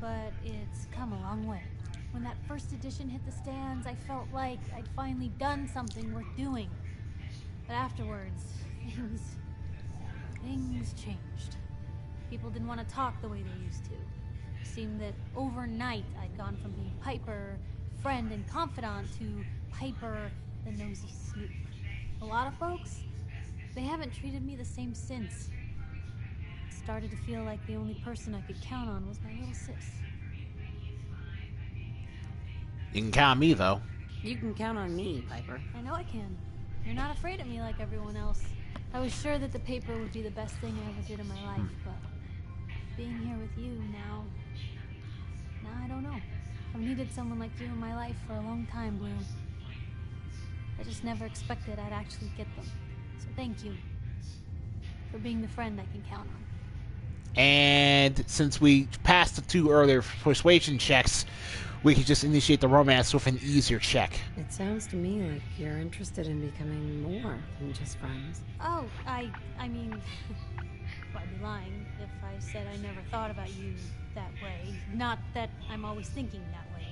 but it's come a long way. When that first edition hit the stands, I felt like I'd finally done something worth doing. But afterwards, things changed. People didn't want to talk the way they used to. It seemed that overnight I'd gone from being Piper, friend and confidant, to Piper, the nosy snoop. A lot of folks, they haven't treated me the same since. Started to feel like the only person I could count on was my little sis. You can count on me, though. You can count on me, Piper. I know I can. You're not afraid of me like everyone else. I was sure that the paper would be the best thing I ever did in my life, but being here with you now I don't know. I've needed someone like you in my life for a long time, Blue. I just never expected I'd actually get them. So thank you for being the friend I can count on. And since we passed the 2 earlier persuasion checks, we could just initiate the romance with an easier check. It sounds to me like you're interested in becoming more than just friends. Oh, I mean, I'd be lying if I said I never thought about you that way. Not that I'm always thinking that way.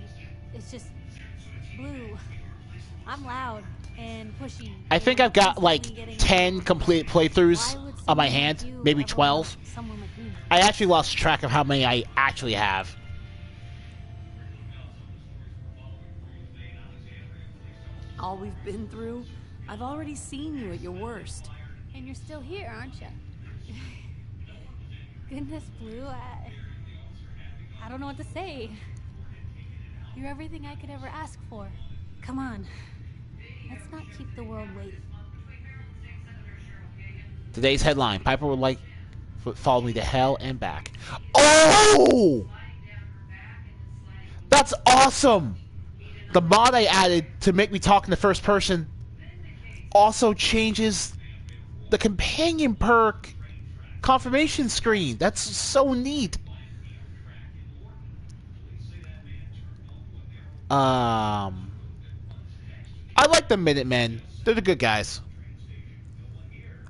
It's just, Blue, I'm loud. and pushy. I think I've got like 10 complete playthroughs on my hand, maybe 12. I actually lost track of how many I actually have. All we've been through, I've already seen you at your worst. And you're still here, aren't you? Goodness, Blue, I don't know what to say. You're everything I could ever ask for. Come on. Let's not keep the world waiting. Today's headline: Piper would follow me to hell and back. Oh! That's awesome! The mod I added to make me talk in the first person also changes the companion perk confirmation screen. That's so neat. I like the Minutemen. They're the good guys.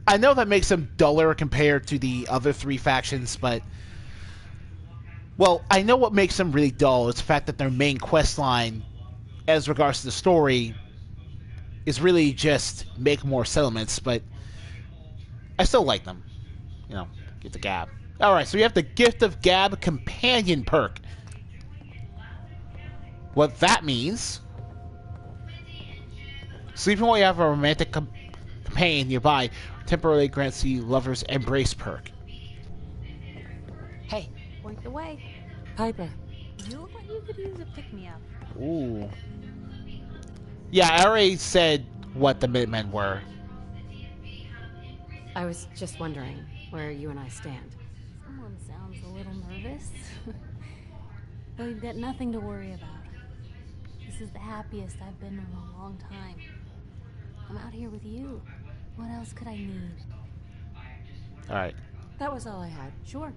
I know that makes them duller compared to the other three factions, but... Well, I know what makes them really dull is the fact that their main quest line, as regards to the story, is really just make more settlements, but I still like them. You know, get the Gab. Alright, so we have the Gift of Gab companion perk. What that means... Sleeping while you have a romantic companion nearby temporarily grants the Lover's Embrace perk. Hey, point the way. Piper. You look like you could use a pick-me-up. Ooh. Yeah, I already said what the Minutemen were. I was just wondering where you and I stand. Someone sounds a little nervous. Well, you've got nothing to worry about. This is the happiest I've been in a long time. I'm out here with you. What else could I need? Alright. That was all I had. Sure.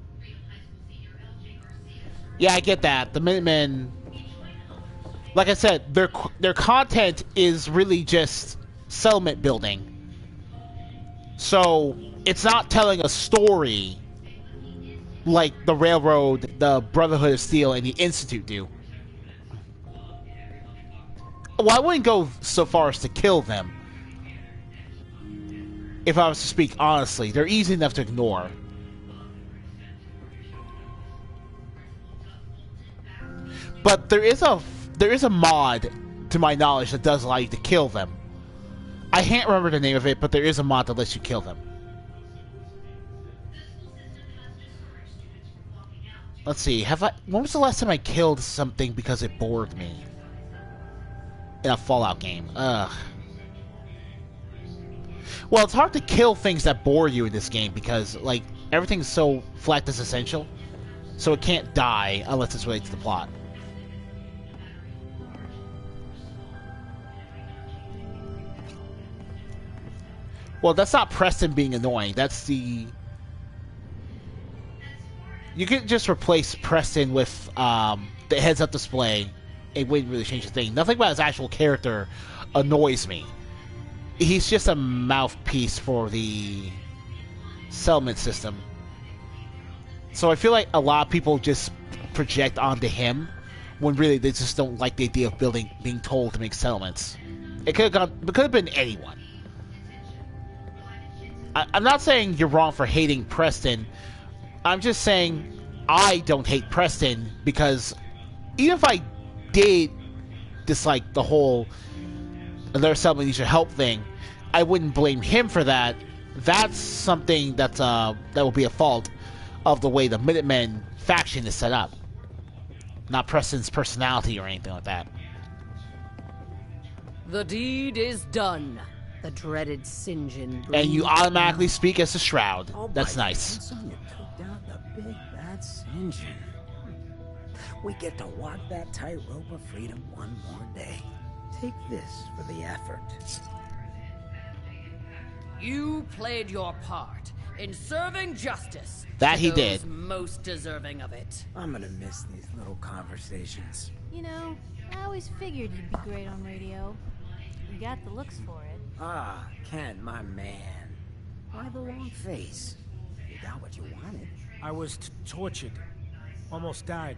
Yeah, I get that. The Minutemen... Like I said, their content is really just settlement building. So, it's not telling a story like the Railroad, the Brotherhood of Steel, and the Institute do. Well, I wouldn't go so far as to kill them. If I was to speak honestly, they're easy enough to ignore. But there is a mod, to my knowledge, that does allow you to kill them. I can't remember the name of it, but there is a mod that lets you kill them. Let's see, when was the last time I killed something because it bored me? In a Fallout game. Ugh. Well, it's hard to kill things that bore you in this game because, like, everything's so flat as essential. So it can't die unless it's related to the plot. Well, that's not Preston being annoying. That's the... You could just replace Preston with the heads-up display. It wouldn't really change a thing. Nothing about his actual character annoys me. He's just a mouthpiece for the settlement system. So I feel like a lot of people just project onto him when really they just don't like the idea of being told to make settlements. It could have been anyone. I'm not saying you're wrong for hating Preston. I'm just saying I don't hate Preston because even if I did dislike the whole another settlement needs your help thing, I wouldn't blame him for that. That's something that will be a fault of the way the Minutemen faction is set up. Not Preston's personality or anything like that. The deed is done. The dreaded St. John. And you automatically speak as the Shroud. That's nice. Son, you took down the big bad St. John. We get to walk that tightrope of freedom one more day. Take this for the effort. You played your part in serving justice. That he to those did. Most deserving of it. I'm gonna miss these little conversations. You know, I always figured you'd be great on radio. You got the looks for it. Ah, Ken, my man. Why the long face? You got what you wanted. I was tortured. Almost died.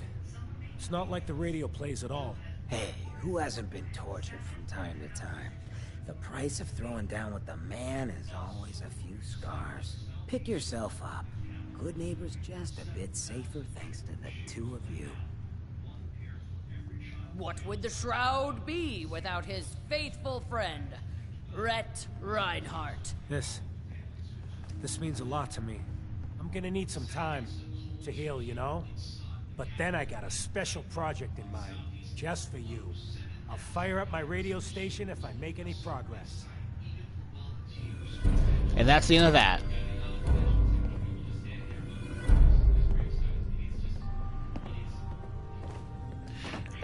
It's not like the radio plays at all. Hey, who hasn't been tortured from time to time? The price of throwing down with the man is always a few scars. Pick yourself up. Good neighbor's just a bit safer thanks to the two of you. What would the Shroud be without his faithful friend, Rhett Reinhardt? This means a lot to me. I'm gonna need some time to heal, you know? But then I got a special project in mind, just for you. I'll fire up my radio station if I make any progress. And that's the end of that.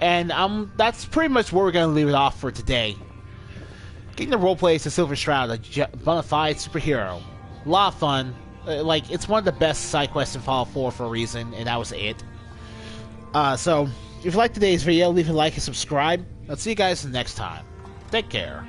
And that's pretty much where we're going to leave it off for today. Getting the roleplay as the Silver Shroud, a bona fide superhero. A lot of fun. Like, it's one of the best side quests in Fallout 4 for a reason, and that was it. So, if you liked today's video, leave a like and subscribe. I'll see you guys next time. Take care.